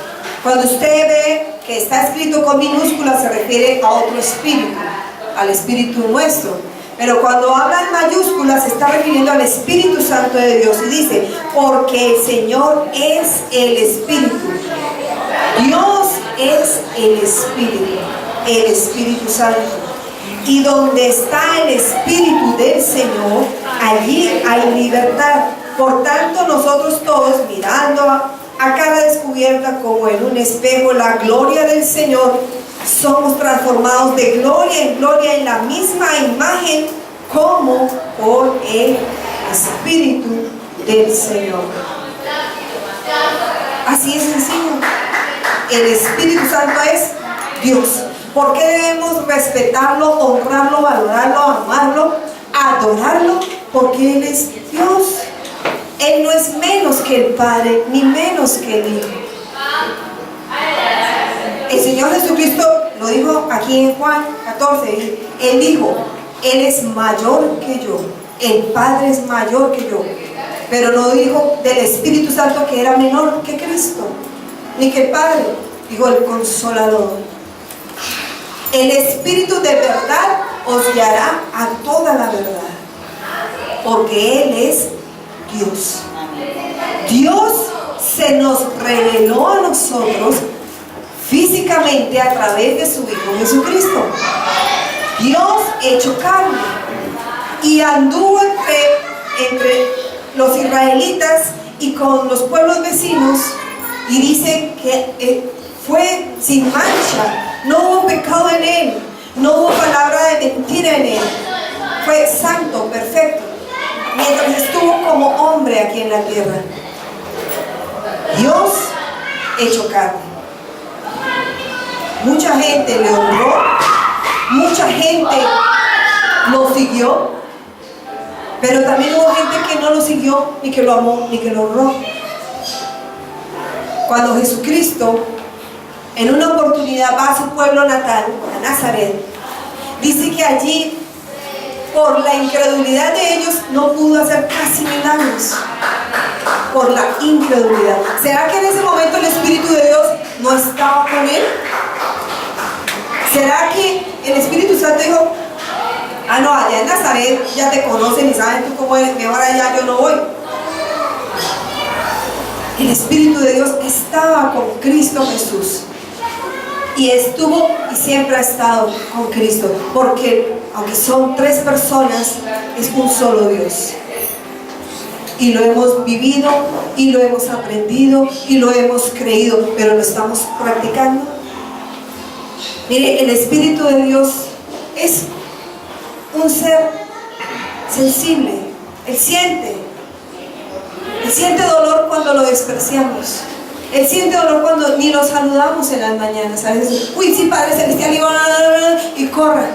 A: Cuando usted ve que está escrito con minúscula se refiere a otro espíritu, al Espíritu nuestro. Pero cuando habla en mayúscula se está refiriendo al Espíritu Santo de Dios, y dice, porque el Señor es el Espíritu. Dios es el Espíritu Santo. Y donde está el Espíritu del Señor, allí hay libertad. Por tanto, nosotros todos, mirando a cara descubierta como en un espejo la gloria del Señor, somos transformados de gloria en gloria en la misma imagen como por el Espíritu del Señor. Así es sencillo. El Espíritu Santo es Dios. ¿Por qué debemos respetarlo, honrarlo, valorarlo, amarlo, adorarlo? Porque Él es Dios. Él no es menos que el Padre, ni menos que el Hijo. El Señor Jesucristo lo dijo aquí en Juan 14. Él dijo, Él es mayor que yo, el Padre es mayor que yo. Pero no dijo del Espíritu Santo que era menor que Cristo, ni que el Padre. Dijo el Consolador. El Espíritu de verdad os guiará a toda la verdad, porque Él es Dios. Dios se nos reveló a nosotros físicamente a través de su Hijo Jesucristo. Dios hecho carne, y anduvo entre los israelitas y con los pueblos vecinos, y dice que fue sin mancha, no hubo pecado en Él, no hubo palabra de mentira en Él, fue santo, perfecto. hombre aquí en la tierra. Dios hecho carne. Mucha gente le honró, mucha gente lo siguió, pero también hubo gente que no lo siguió, ni que lo amó, ni que lo honró. Cuando Jesucristo en una oportunidad va a su pueblo natal, a Nazaret, dice que allí, por la incredulidad de ellos, no pudo hacer casi milagros. Por la incredulidad. ¿Será que en ese momento el Espíritu de Dios no estaba con él? ¿Será que el Espíritu Santo dijo, ah no, allá en Nazaret ya te conocen y saben tú cómo eres, mejor allá yo no voy? El Espíritu de Dios estaba con Cristo Jesús. Y estuvo y siempre ha estado con Cristo, porque aunque son tres personas, es un solo Dios. Y lo hemos vivido, y lo hemos aprendido, y lo hemos creído, pero lo estamos practicando. Mire, el Espíritu de Dios es un ser sensible. Él siente dolor cuando lo despreciamos. Él siente dolor cuando ni lo saludamos en las mañanas. ¿Sabes? Uy, sí, Padre Celestial, y corra.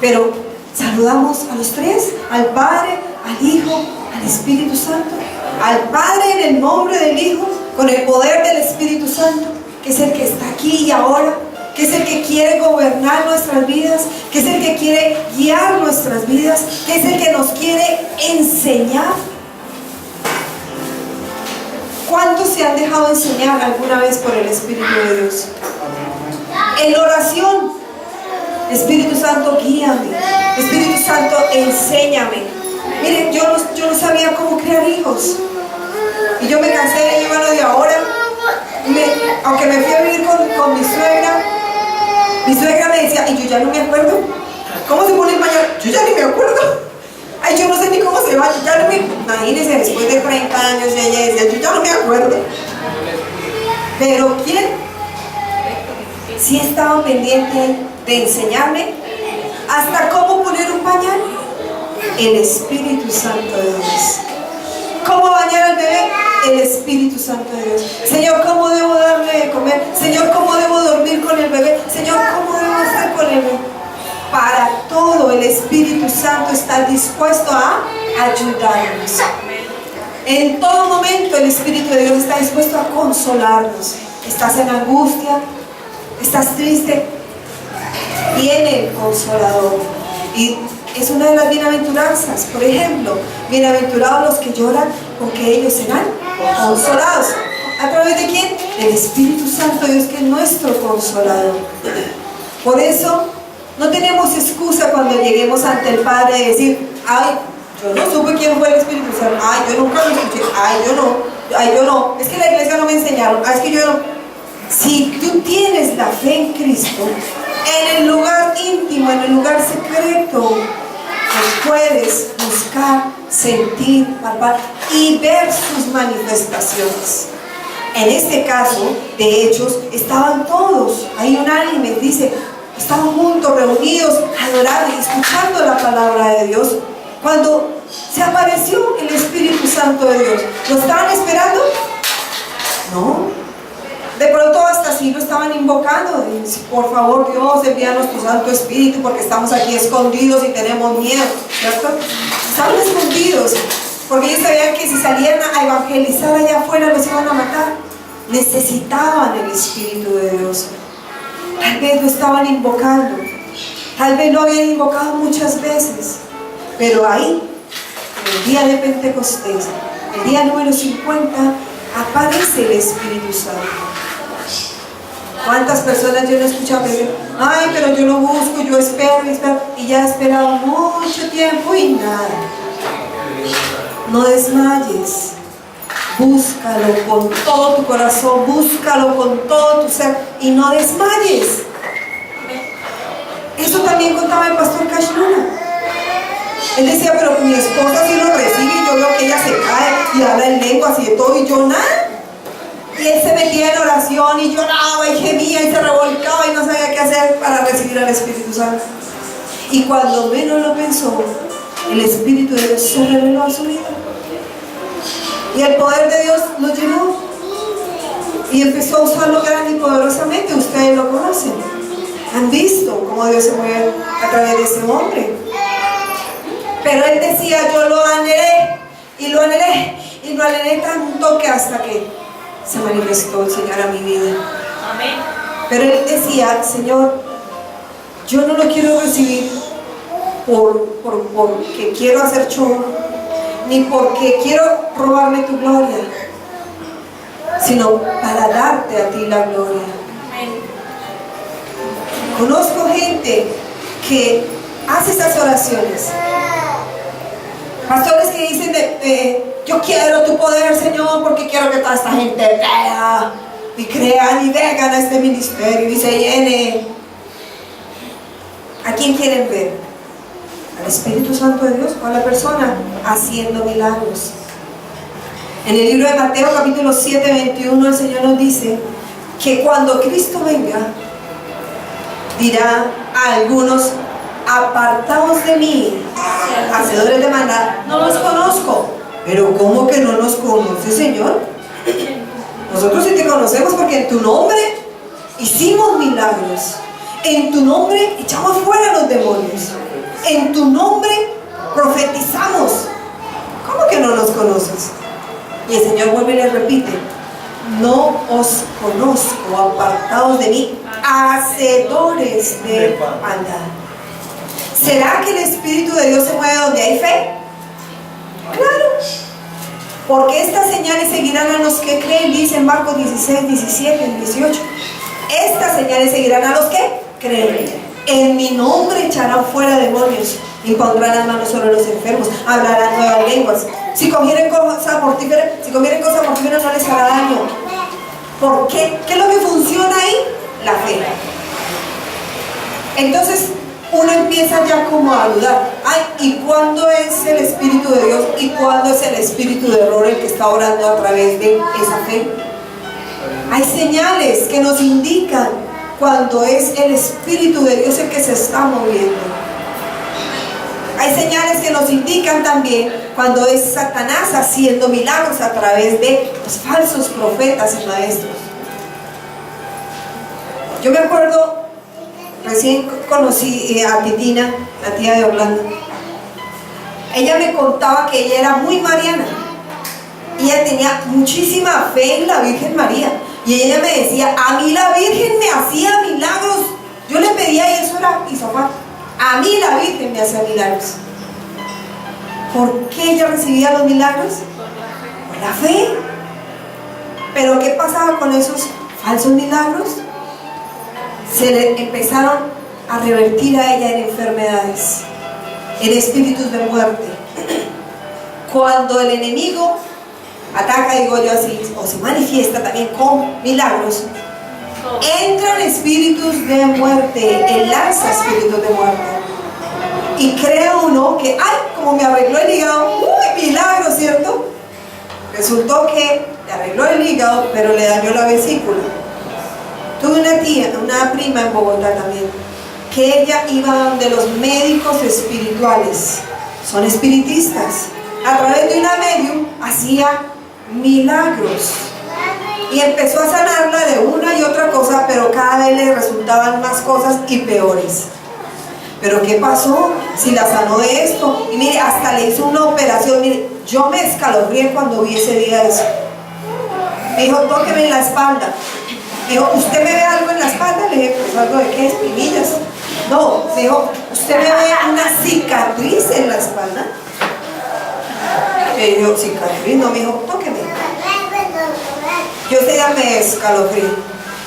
A: Pero saludamos a los tres, al Padre, al Hijo, al Espíritu Santo. Al Padre en el nombre del Hijo, con el poder del Espíritu Santo, que es el que está aquí y ahora, que es el que quiere gobernar nuestras vidas, que es el que quiere guiar nuestras vidas, que es el que nos quiere enseñar. ¿Cuántos se han dejado enseñar alguna vez por el Espíritu de Dios? En oración, Espíritu Santo, guíame. Espíritu Santo, enséñame. Miren, yo no sabía cómo criar hijos. Y yo me cansé de mi mano de ahora. Aunque me fui a vivir con mi suegra me decía, y yo ya no me acuerdo. ¿Cómo se pone el pañal? Yo ya ni me acuerdo. Ay, yo no sé ni cómo se va, ya no me... Imagínense, después de 30 años ella decía, yo ya no me acuerdo. Pero ¿quién? Sí estaba pendiente de enseñarme hasta cómo poner un pañal. El Espíritu Santo de Dios. ¿Cómo bañar al bebé? El Espíritu Santo de Dios. Señor, ¿cómo debo darle de comer? Señor, ¿cómo debo dormir con el bebé? Señor, ¿cómo debo estar con el bebé? Para todo el Espíritu Santo está dispuesto a ayudarnos. En todo momento el Espíritu de Dios está dispuesto a consolarnos. Estás en angustia, estás triste, viene el Consolador. Y es una de las bienaventuranzas. Por ejemplo, bienaventurados los que lloran, porque ellos serán consolados. ¿A través de quién? Del Espíritu Santo de Dios, que es nuestro Consolador. Por eso no tenemos excusa cuando lleguemos ante el Padre de decir, ay, yo no supe quién fue el Espíritu Santo, ay, yo nunca lo escuché, ay, yo no, es que la iglesia no me enseñaron, ay, es que yo no. Si tú tienes la fe en Cristo, en el lugar íntimo, en el lugar secreto, pues puedes buscar, sentir, palpar y ver sus manifestaciones. En este caso, de Hechos, estaban todos, ahí unánime, dice, estaban juntos, reunidos, adorando y escuchando la palabra de Dios. Cuando se apareció el Espíritu Santo de Dios, ¿lo estaban esperando? No. De pronto hasta así lo estaban invocando. Por favor, Dios, envíanos tu Santo Espíritu, porque estamos aquí escondidos y tenemos miedo, ¿cierto? Estaban escondidos, porque ellos sabían que si salían a evangelizar allá afuera los iban a matar. Necesitaban el Espíritu de Dios. Tal vez lo estaban invocando, tal vez lo habían invocado muchas veces, pero ahí, en el día de Pentecostés, el día número 50, aparece el Espíritu Santo. ¿Cuántas personas yo no he escuchado decir, ay, pero yo lo busco, yo espero, y ya he esperado mucho tiempo y nada? No desmayes. Búscalo con todo tu corazón, búscalo con todo tu ser y no desmayes. Eso también contaba el pastor Cash Luna. Él decía, pero mi esposa sí lo recibe y yo veo que ella se cae y habla en lenguas y de todo y yo nada. Y él se metía en oración y lloraba y gemía y se revolcaba y no sabía qué hacer para recibir al Espíritu Santo. Y cuando menos lo pensó, el Espíritu de Dios se reveló a su vida. Y el poder de Dios lo llenó. Y empezó a usarlo grande y poderosamente. Ustedes lo conocen. Han visto cómo Dios se mueve a través de ese hombre. Pero él decía, yo lo anhelé. Y lo anhelé. Y lo anhelé tanto que hasta que se manifestó el Señor a mi vida.
C: Amén.
A: Pero él decía, Señor, yo no lo quiero recibir porque quiero hacer show, ni porque quiero robarme tu gloria, sino para darte a ti la gloria.
C: Amén.
A: Conozco gente que hace estas oraciones. Pastores que dicen, yo quiero tu poder, Señor, porque quiero que toda esta gente vea y crean y vengan a este ministerio y se llene. ¿A quién quieren ver? ¿Al Espíritu Santo de Dios o a la persona haciendo milagros? En el libro de Mateo capítulo 7, 21, el Señor nos dice que cuando Cristo venga, dirá a algunos, apartaos de mí, hacedores de maldad, no los conozco. Pero ¿cómo que no nos conoce, Señor? Nosotros sí te conocemos porque en tu nombre hicimos milagros. En tu nombre echamos fuera los demonios. En tu nombre profetizamos. ¿Cómo que no nos conoces? Y el Señor vuelve y le repite, no os conozco, apartados de mí, hacedores de maldad. ¿Será que el Espíritu de Dios se mueve donde hay fe? Claro. Porque estas señales seguirán a los que creen, dice en Marcos 16, 17 y 18. Estas señales seguirán a los que creen. En mi nombre echarán fuera demonios, impondrán las manos sobre los enfermos, hablarán nuevas lenguas. Si comieren cosas mortíferas, no les hará daño. ¿Por qué? ¿Qué es lo que funciona ahí? La fe. Entonces uno empieza ya como a dudar. Ay, ¿y cuándo es el Espíritu de Dios? ¿Y cuándo es el espíritu de error el que está orando a través de esa fe? Hay señales que nos indican cuando es el Espíritu de Dios el que se está moviendo. Hay señales que nos indican también cuando es Satanás haciendo milagros a través de los falsos profetas y maestros. Yo me acuerdo, recién conocí a Titina, la tía de Orlando. Ella me contaba que ella era muy mariana. Y ella tenía muchísima fe en la Virgen María. Y ella me decía, a mí la Virgen me hacía milagros. Yo le pedía y eso era isofat. A mí la Virgen me hacía milagros. ¿Por qué ella recibía los milagros? Por la fe. Pero ¿qué pasaba con esos falsos milagros? Se le empezaron a revertir a ella en enfermedades, en espíritus de muerte. Cuando el enemigo ataca, digo yo así, o se manifiesta también con milagros, entran espíritus de muerte, él lanza espíritus de muerte. Y cree uno que, ay, como me arregló el hígado, uy, milagro, ¿cierto? Resultó que le arregló el hígado, pero le dañó la vesícula. Tuve una tía, una prima en Bogotá también, que ella iba donde los médicos espirituales, son espiritistas, a través de una medium hacía milagros y empezó a sanarla de una y otra cosa, pero cada vez le resultaban más cosas y peores. Pero ¿qué pasó? Si la sanó de esto, y mire, hasta le hizo una operación. Mire, yo me escalofrié cuando vi ese día eso. Me dijo, tóqueme en la espalda. Me dijo, ¿usted me ve algo en la espalda? Le dije, pues algo de qué, espinillas. No, me dijo, ¿usted me ve una cicatriz en la espalda? Le dije, cicatriz, no, me dijo, tóqueme. Yo ese día me escalofrié.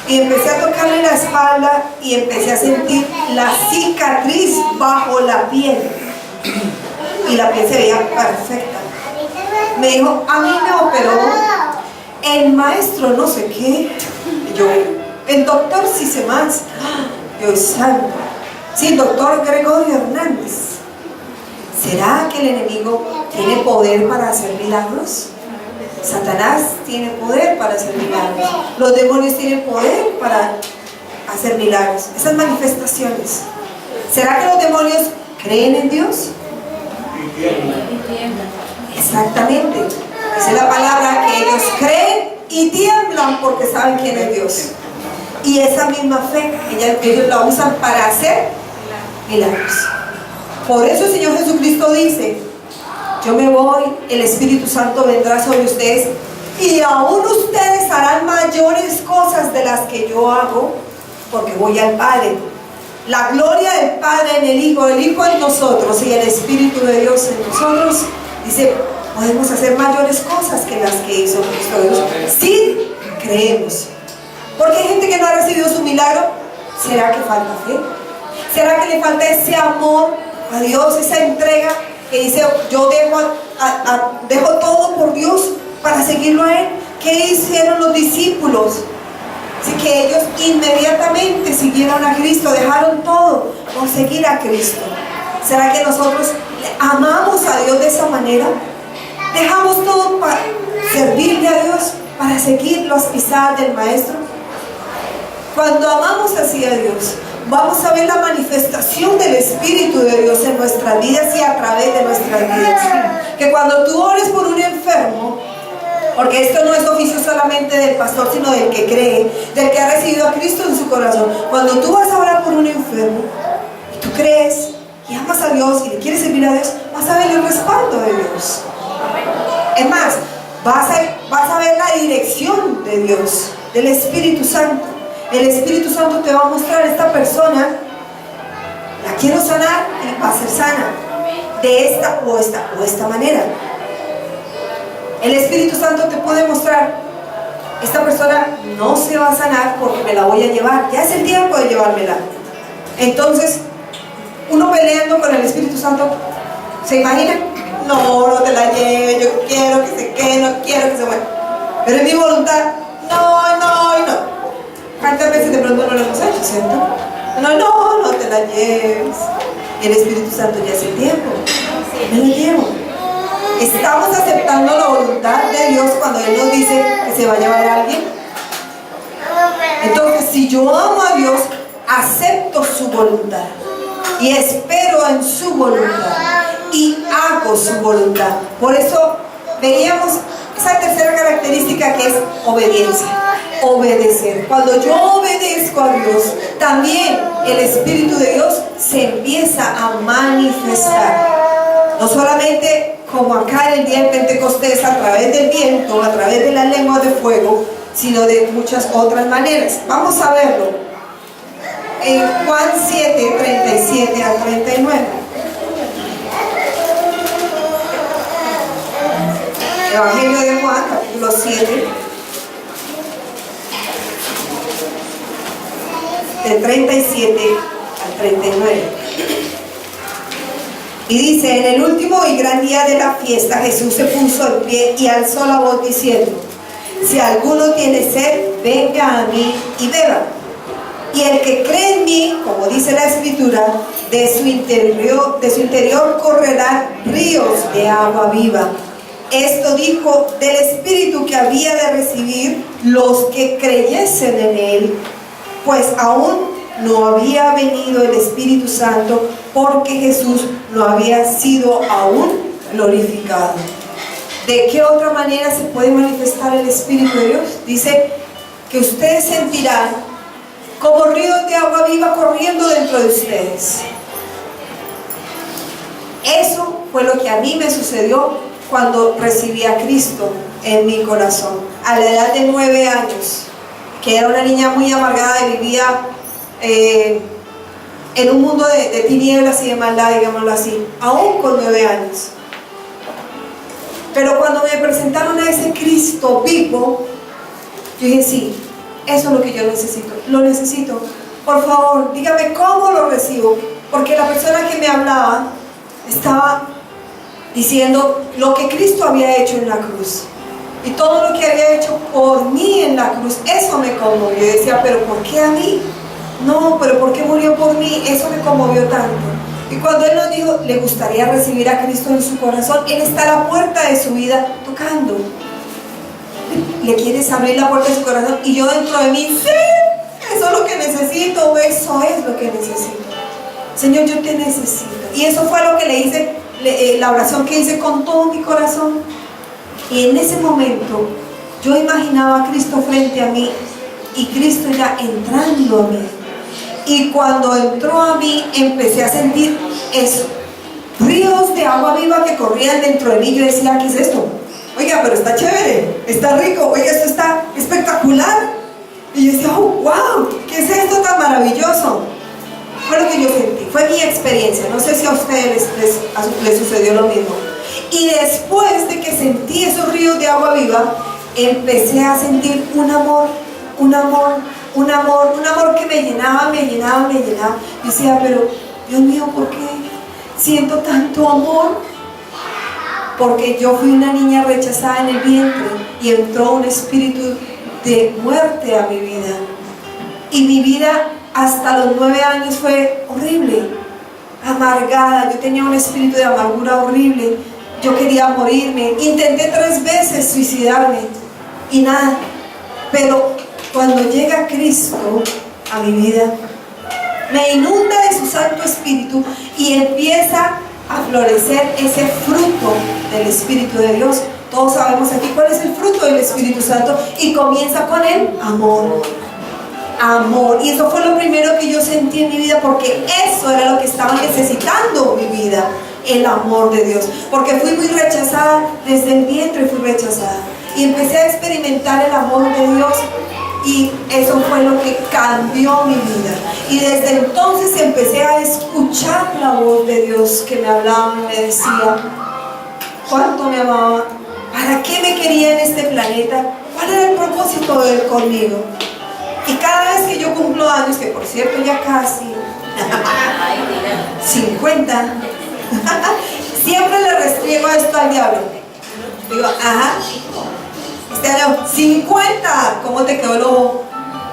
A: Y empecé a tocarle la espalda y empecé a sentir la cicatriz bajo la piel. Y la piel se veía perfecta. Me dijo, a mí me operó el maestro no sé qué. Y yo, el doctor sí sé más. Dios santo. Sí, el doctor Gregorio Hernández. ¿Será que el enemigo tiene poder para hacer milagros? Satanás tiene poder para hacer milagros. Los demonios tienen poder para hacer milagros. Esas manifestaciones. ¿Será que los demonios creen en Dios? Exactamente. Dice la palabra que ellos creen y tiemblan porque saben quién es Dios. Y esa misma fe, ellos la usan para hacer milagros. Por eso el Señor Jesucristo dice: yo me voy, el Espíritu Santo vendrá sobre ustedes y aún ustedes harán mayores cosas de las que yo hago, porque voy al Padre. La gloria del Padre en el Hijo en nosotros y el Espíritu de Dios en nosotros, dice, podemos hacer mayores cosas que las que hizo Cristo Dios, si creemos. Porque hay gente que no ha recibido su milagro. ¿Será que falta fe? ¿Será que le falta ese amor a Dios, esa entrega que dice, yo dejo todo por Dios para seguirlo a Él? ¿Qué hicieron los discípulos? Así que ellos inmediatamente siguieron a Cristo, dejaron todo por seguir a Cristo. ¿Será que nosotros amamos a Dios de esa manera? ¿Dejamos todo para servirle a Dios, para seguir las pisadas del Maestro? Cuando amamos así a Dios, vamos a ver la manifestación del Espíritu de Dios en nuestras vidas y a través de nuestras vidas. Que cuando tú ores por un enfermo, porque esto no es oficio solamente del pastor, sino del que cree, del que ha recibido a Cristo en su corazón. Cuando tú vas a orar por un enfermo, y tú crees y amas a Dios y le quieres servir a Dios, vas a ver el respaldo de Dios. Es más, vas a ver la dirección de Dios, del Espíritu Santo. El Espíritu Santo te va a mostrar: esta persona la quiero sanar y va a ser sana de esta o esta manera. El Espíritu Santo te puede mostrar: esta persona no se va a sanar porque me la voy a llevar, ya es el tiempo de llevármela. Entonces, uno peleando con el Espíritu Santo, ¿se imagina? No te la lleve, yo quiero que se quede, no quiero que se muera. Pero es mi voluntad, no. ¿Cuántas veces de pronto no lo hemos hecho, cierto? No te la lleves. Y el Espíritu Santo ya es el tiempo, me la llevo. ¿Estamos aceptando la voluntad de Dios cuando Él nos dice que se va a llevar a alguien? Entonces, si yo amo a Dios, acepto su voluntad y espero en su voluntad y hago su voluntad. Por eso veíamos esa tercera característica, que es obediencia. Obedecer. Cuando yo obedezco a Dios, también el Espíritu de Dios se empieza a manifestar. No solamente como acá en el día de Pentecostés, a través del viento, a través de las lenguas de fuego, sino de muchas otras maneras. Vamos a verlo en Juan 7, 37 al 39. Evangelio de Juan, capítulo 7, del 37 al 39. Y dice: en el último y gran día de la fiesta, Jesús se puso en pie y alzó la voz diciendo: si alguno tiene sed, venga a mí y beba. Y el que cree en mí, como dice la Escritura, de su interior correrán ríos de agua viva. Esto dijo del Espíritu que había de recibir los que creyesen en Él, pues aún no había venido el Espíritu Santo, porque Jesús no había sido aún glorificado. ¿De qué otra manera se puede manifestar el Espíritu de Dios? Dice que ustedes sentirán como ríos de agua viva corriendo dentro de ustedes. Eso fue lo que a mí me sucedió cuando recibí a Cristo en mi corazón, a la edad de 9 años, que era una niña muy amargada y vivía en un mundo de tinieblas y de maldad, digámoslo así, aún con 9 años. Pero cuando me presentaron a ese Cristo vivo, yo dije: sí, eso es lo que yo necesito, lo necesito. Por favor, dígame cómo lo recibo, porque la persona que me hablaba estaba diciendo lo que Cristo había hecho en la cruz y todo lo que había hecho por mí en la cruz. Eso me conmovió. Yo decía: pero ¿por qué a mí? No, pero ¿por qué murió por mí? Eso me conmovió tanto. Y cuando Él nos dijo, le gustaría recibir a Cristo en su corazón, Él está a la puerta de su vida tocando. ¿Le quieres abrir la puerta de su corazón? Y yo dentro de mí: sí, eso es lo que necesito, eso es lo que necesito. Señor, yo te necesito. Y eso fue lo que le hice, la oración que hice con todo mi corazón. Y en ese momento yo imaginaba a Cristo frente a mí y Cristo ya entrando a mí. Y cuando entró a mí empecé a sentir eso, ríos de agua viva que corrían dentro de mí. Yo decía, ¿qué es esto? Oiga, pero está chévere, está rico, oiga, esto está espectacular. Y yo decía, oh, wow, ¿qué es esto tan maravilloso? Fue lo que yo sentí, fue mi experiencia. No sé si a ustedes les sucedió lo mismo. Y después de que sentí esos ríos de agua viva, empecé a sentir un amor que me llenaba. Yo decía, pero Dios mío, ¿por qué siento tanto amor? Porque yo fui una niña rechazada en el vientre y entró un espíritu de muerte a mi vida. Y mi vida hasta los 9 años fue horrible, amargada. Yo tenía un espíritu de amargura horrible. Yo quería morirme. Intenté 3 veces suicidarme y nada. Pero cuando llega Cristo a mi vida, me inunda de su Santo Espíritu y empieza a florecer ese fruto del Espíritu de Dios. Todos sabemos aquí cuál es el fruto del Espíritu Santo, y comienza con el amor. Amor. Y eso fue lo primero que yo sentí en mi vida, porque eso era lo que estaba necesitando mi vida, el amor de Dios. Porque fui muy rechazada, desde el vientre fui rechazada. Y empecé a experimentar el amor de Dios, y eso fue lo que cambió mi vida. Y desde entonces empecé a escuchar la voz de Dios que me hablaba y me decía cuánto me amaba, para qué me quería en este planeta, cuál era el propósito de Él conmigo. Y cada vez que yo cumplo años, que por cierto ya casi 50, siempre le restriego esto al diablo. Digo, ajá, este año 50, ¿cómo te quedó el ojo?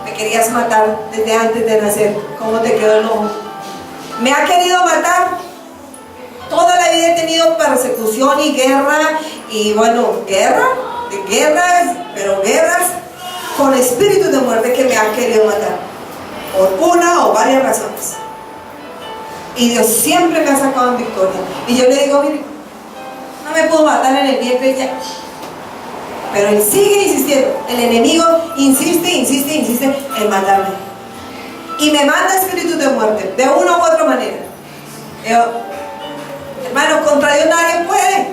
A: Me querías matar desde antes de nacer. ¿Cómo te quedó el ojo? Me ha querido matar. Toda la vida he tenido persecución y guerra. Y bueno, guerras con espíritus de muerte que me han querido matar. Por una o varias razones. Y Dios siempre me ha sacado en victoria. Y yo le digo, mire, no me puedo matar en el vientre ya. Pero Él sigue insistiendo. El enemigo insiste en matarme. Y me manda espíritus de muerte, de una u otra manera. Yo, hermano, contra Dios nadie puede.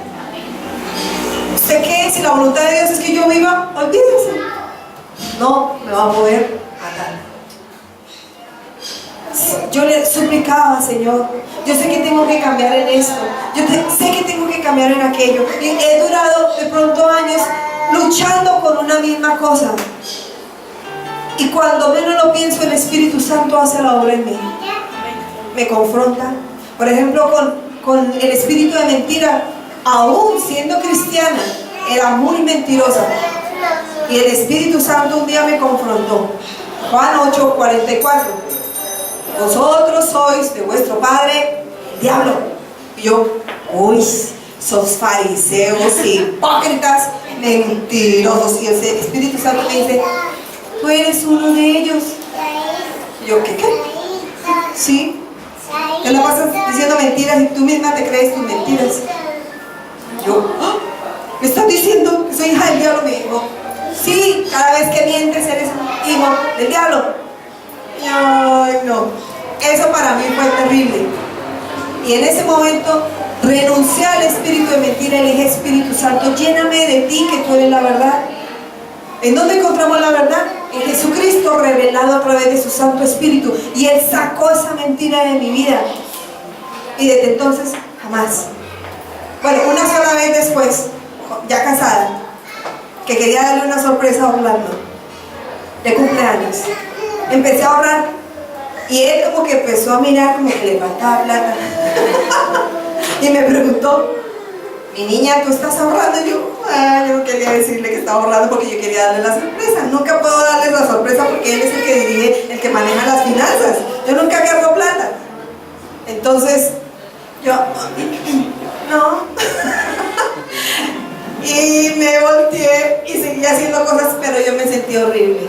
A: ¿Usted qué? Si la voluntad de Dios es que yo viva, olvídese. No me va a poder matar. Yo le suplicaba, Señor, yo sé que tengo que cambiar en esto, sé que tengo que cambiar en aquello. Y he durado de pronto años luchando con una misma cosa, y cuando menos lo pienso, el Espíritu Santo hace la obra en mí, me confronta. Por ejemplo, con el espíritu de mentira. Aún siendo cristiana, era muy mentirosa, y el Espíritu Santo un día me confrontó. Juan 8:44, vosotros sois de vuestro padre el diablo. Y yo, uy, sos fariseos, hipócritas, mentirosos. Y el Espíritu Santo me dice, tú eres uno de ellos. Y yo, ¿qué? Sí, te la pasas diciendo mentiras y tú misma te crees tus mentiras. Yo, ¿ah? ¿Me estás diciendo que soy hija del diablo? Me dijo, sí, cada vez que mientes eres hijo del diablo. Y ay, no, eso para mí fue terrible. Y en ese momento renuncié al espíritu de mentira y le dije, Espíritu Santo, lléname de ti, que tú eres la verdad. ¿En dónde encontramos la verdad? En Jesucristo, revelado a través de su Santo Espíritu. Y Él sacó esa mentira de mi vida. Y desde entonces, jamás. Bueno, una sola vez después, ya casada, que quería darle una sorpresa a Orlando de cumpleaños. Empecé a ahorrar y él como que empezó a mirar como que le faltaba plata. Y me preguntó, mi niña, ¿tú estás ahorrando? Y yo no quería decirle que estaba ahorrando porque yo quería darle la sorpresa. Nunca puedo darle la sorpresa porque él es el que dirige, el que maneja las finanzas. Yo nunca agarro plata. Entonces, yo, no. Y me volteé y seguí haciendo cosas, pero yo me sentí horrible.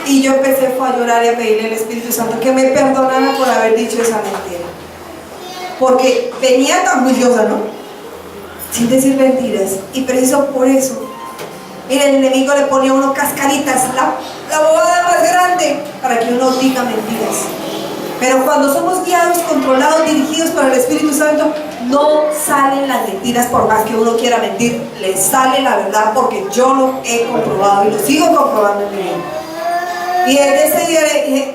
A: Y yo empecé a llorar y a pedirle al Espíritu Santo que me perdonara por haber dicho esa mentira. Porque venía tan juiciosa, ¿no? sin decir mentiras. Y preciso por eso, mire, el enemigo le ponía a uno cascaritas, la bobada más grande, para que uno diga mentiras. Pero cuando somos guiados, controlados, dirigidos por el Espíritu Santo, no salen las mentiras. Por más que uno quiera mentir, le sale la verdad, porque yo lo he comprobado y lo sigo comprobando en mi vida. Y desde ese día le dije,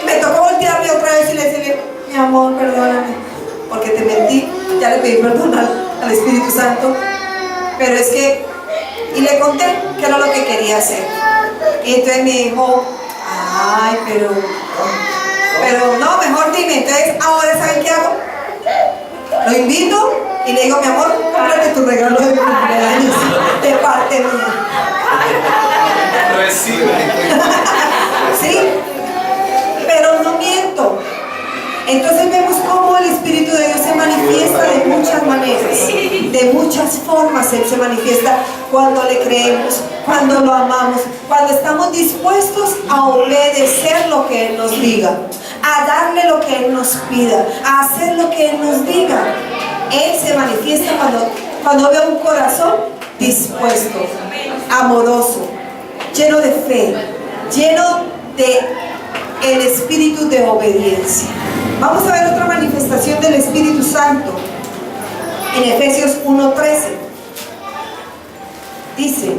A: me tocó voltearme otra vez y le decirle, mi amor, perdóname, porque te mentí. Ya le pedí perdón al Espíritu Santo, pero es que, y le conté que era lo que quería hacer. Y entonces me dijo, ay, pero no, mejor dime. Entonces, ahora ¿saben qué hago? Lo invito y le digo, mi amor, cómprate tu regalo de cumpleaños de parte mía.
B: Recibe.
A: Sí, pero no miento. Entonces vemos cómo el Espíritu de Dios se manifiesta de muchas maneras, de muchas formas. Él se manifiesta cuando le creemos, cuando lo amamos, cuando estamos dispuestos a obedecer lo que Él nos diga, a darle lo que Él nos pida, a hacer lo que Él nos diga. Él se manifiesta cuando ve un corazón dispuesto, amoroso, lleno de fe, lleno de el espíritu de obediencia. Vamos a ver otra manifestación del Espíritu Santo en Efesios 1:13. Dice,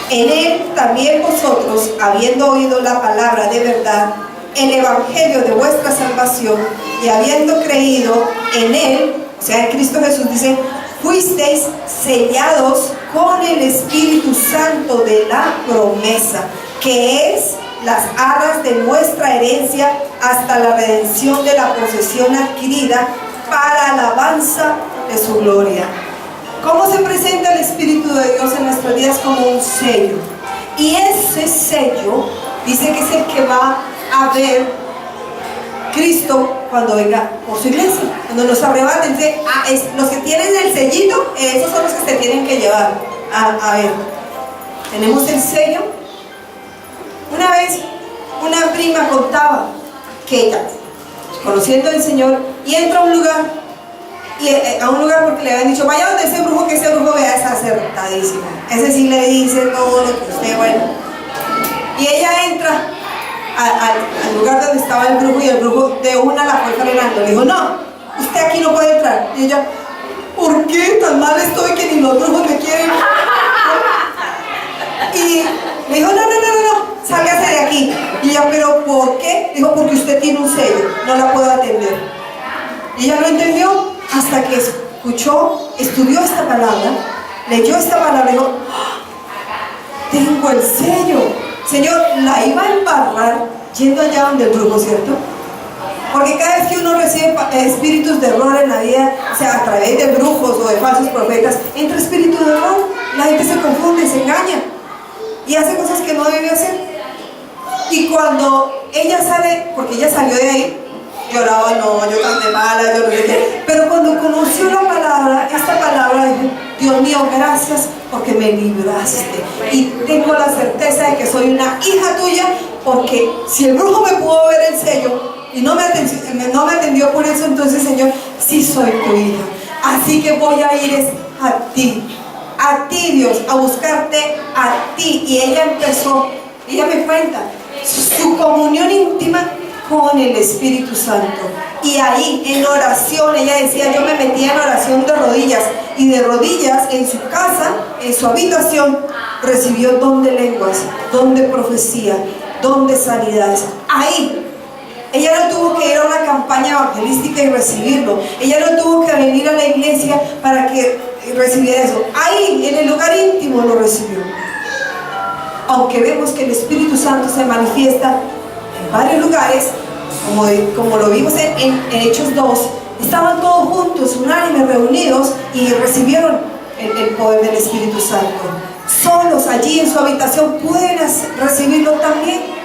A: en Él también vosotros, habiendo oído la palabra de verdad, el evangelio de vuestra salvación, y habiendo creído en Él, o sea, en Cristo Jesús, dice, fuisteis sellados con el Espíritu Santo de la promesa, que es las arras de nuestra herencia hasta la redención de la posesión adquirida para alabanza de su gloria. ¿Cómo se presenta el Espíritu de Dios en nuestras vidas? Como un sello. Y ese sello dice que es el que va a ver Cristo cuando venga por su iglesia, cuando nos arrebaten. Los que tienen el sellito, esos son los que se tienen que llevar. A ver, tenemos el sello. Una vez una prima contaba que ella, conociendo al Señor, y entra a un lugar, porque le habían dicho, vaya donde ese brujo, que ese brujo vea, es acertadísimo, ese sí le dice todo lo que usted, bueno. Y ella entra al lugar donde estaba el brujo, y el brujo de una la fue frenando. Le dijo, no, usted aquí no puede entrar. Y ella, ¿por qué tan mal estoy que ni los brujos me quieren? Y le dijo, no, sálgase de aquí. Y ella, ¿pero por qué? Dijo, porque usted tiene un sello, no la puedo atender. Y ella lo entendió hasta que escuchó, estudió esta palabra, leyó esta palabra y dijo, tengo el sello. Señor, la iba a embarrar yendo allá donde el brujo, ¿cierto? Porque cada vez que uno recibe espíritus de error en la vida, o sea, a través de brujos o de falsos profetas, entra espíritu de error, la gente se confunde, se engaña y hace cosas que no debe hacer. Y cuando ella sale, porque ella salió de ahí, lloraba, no, yo tan de mala, yo no sé qué, pero cuando conoció la palabra, esta palabra, dijo, Dios mío, gracias porque me libraste, y tengo la certeza de que soy una hija tuya, porque si el brujo me pudo ver el sello y no me atendió por eso, entonces, Señor, sí soy tu hija. Así que voy a ir a ti, Dios, a buscarte a ti. Y ella me cuenta su comunión íntima con el Espíritu Santo. Y ahí en oración, ella decía, yo me metía en oración de rodillas, y de rodillas en su casa, en su habitación, recibió don de lenguas, don de profecía, don de sanidades. Ahí ella no tuvo que ir a una campaña evangelística y recibirlo. Ella no tuvo que venir a la iglesia para que recibiera eso. Ahí, en el lugar íntimo, lo recibió. Aunque vemos que el Espíritu Santo se manifiesta en varios lugares, como lo vimos en Hechos 2, estaban todos juntos, unánimes, reunidos, y recibieron el poder del Espíritu Santo. Solos allí en su habitación pueden recibirlo también.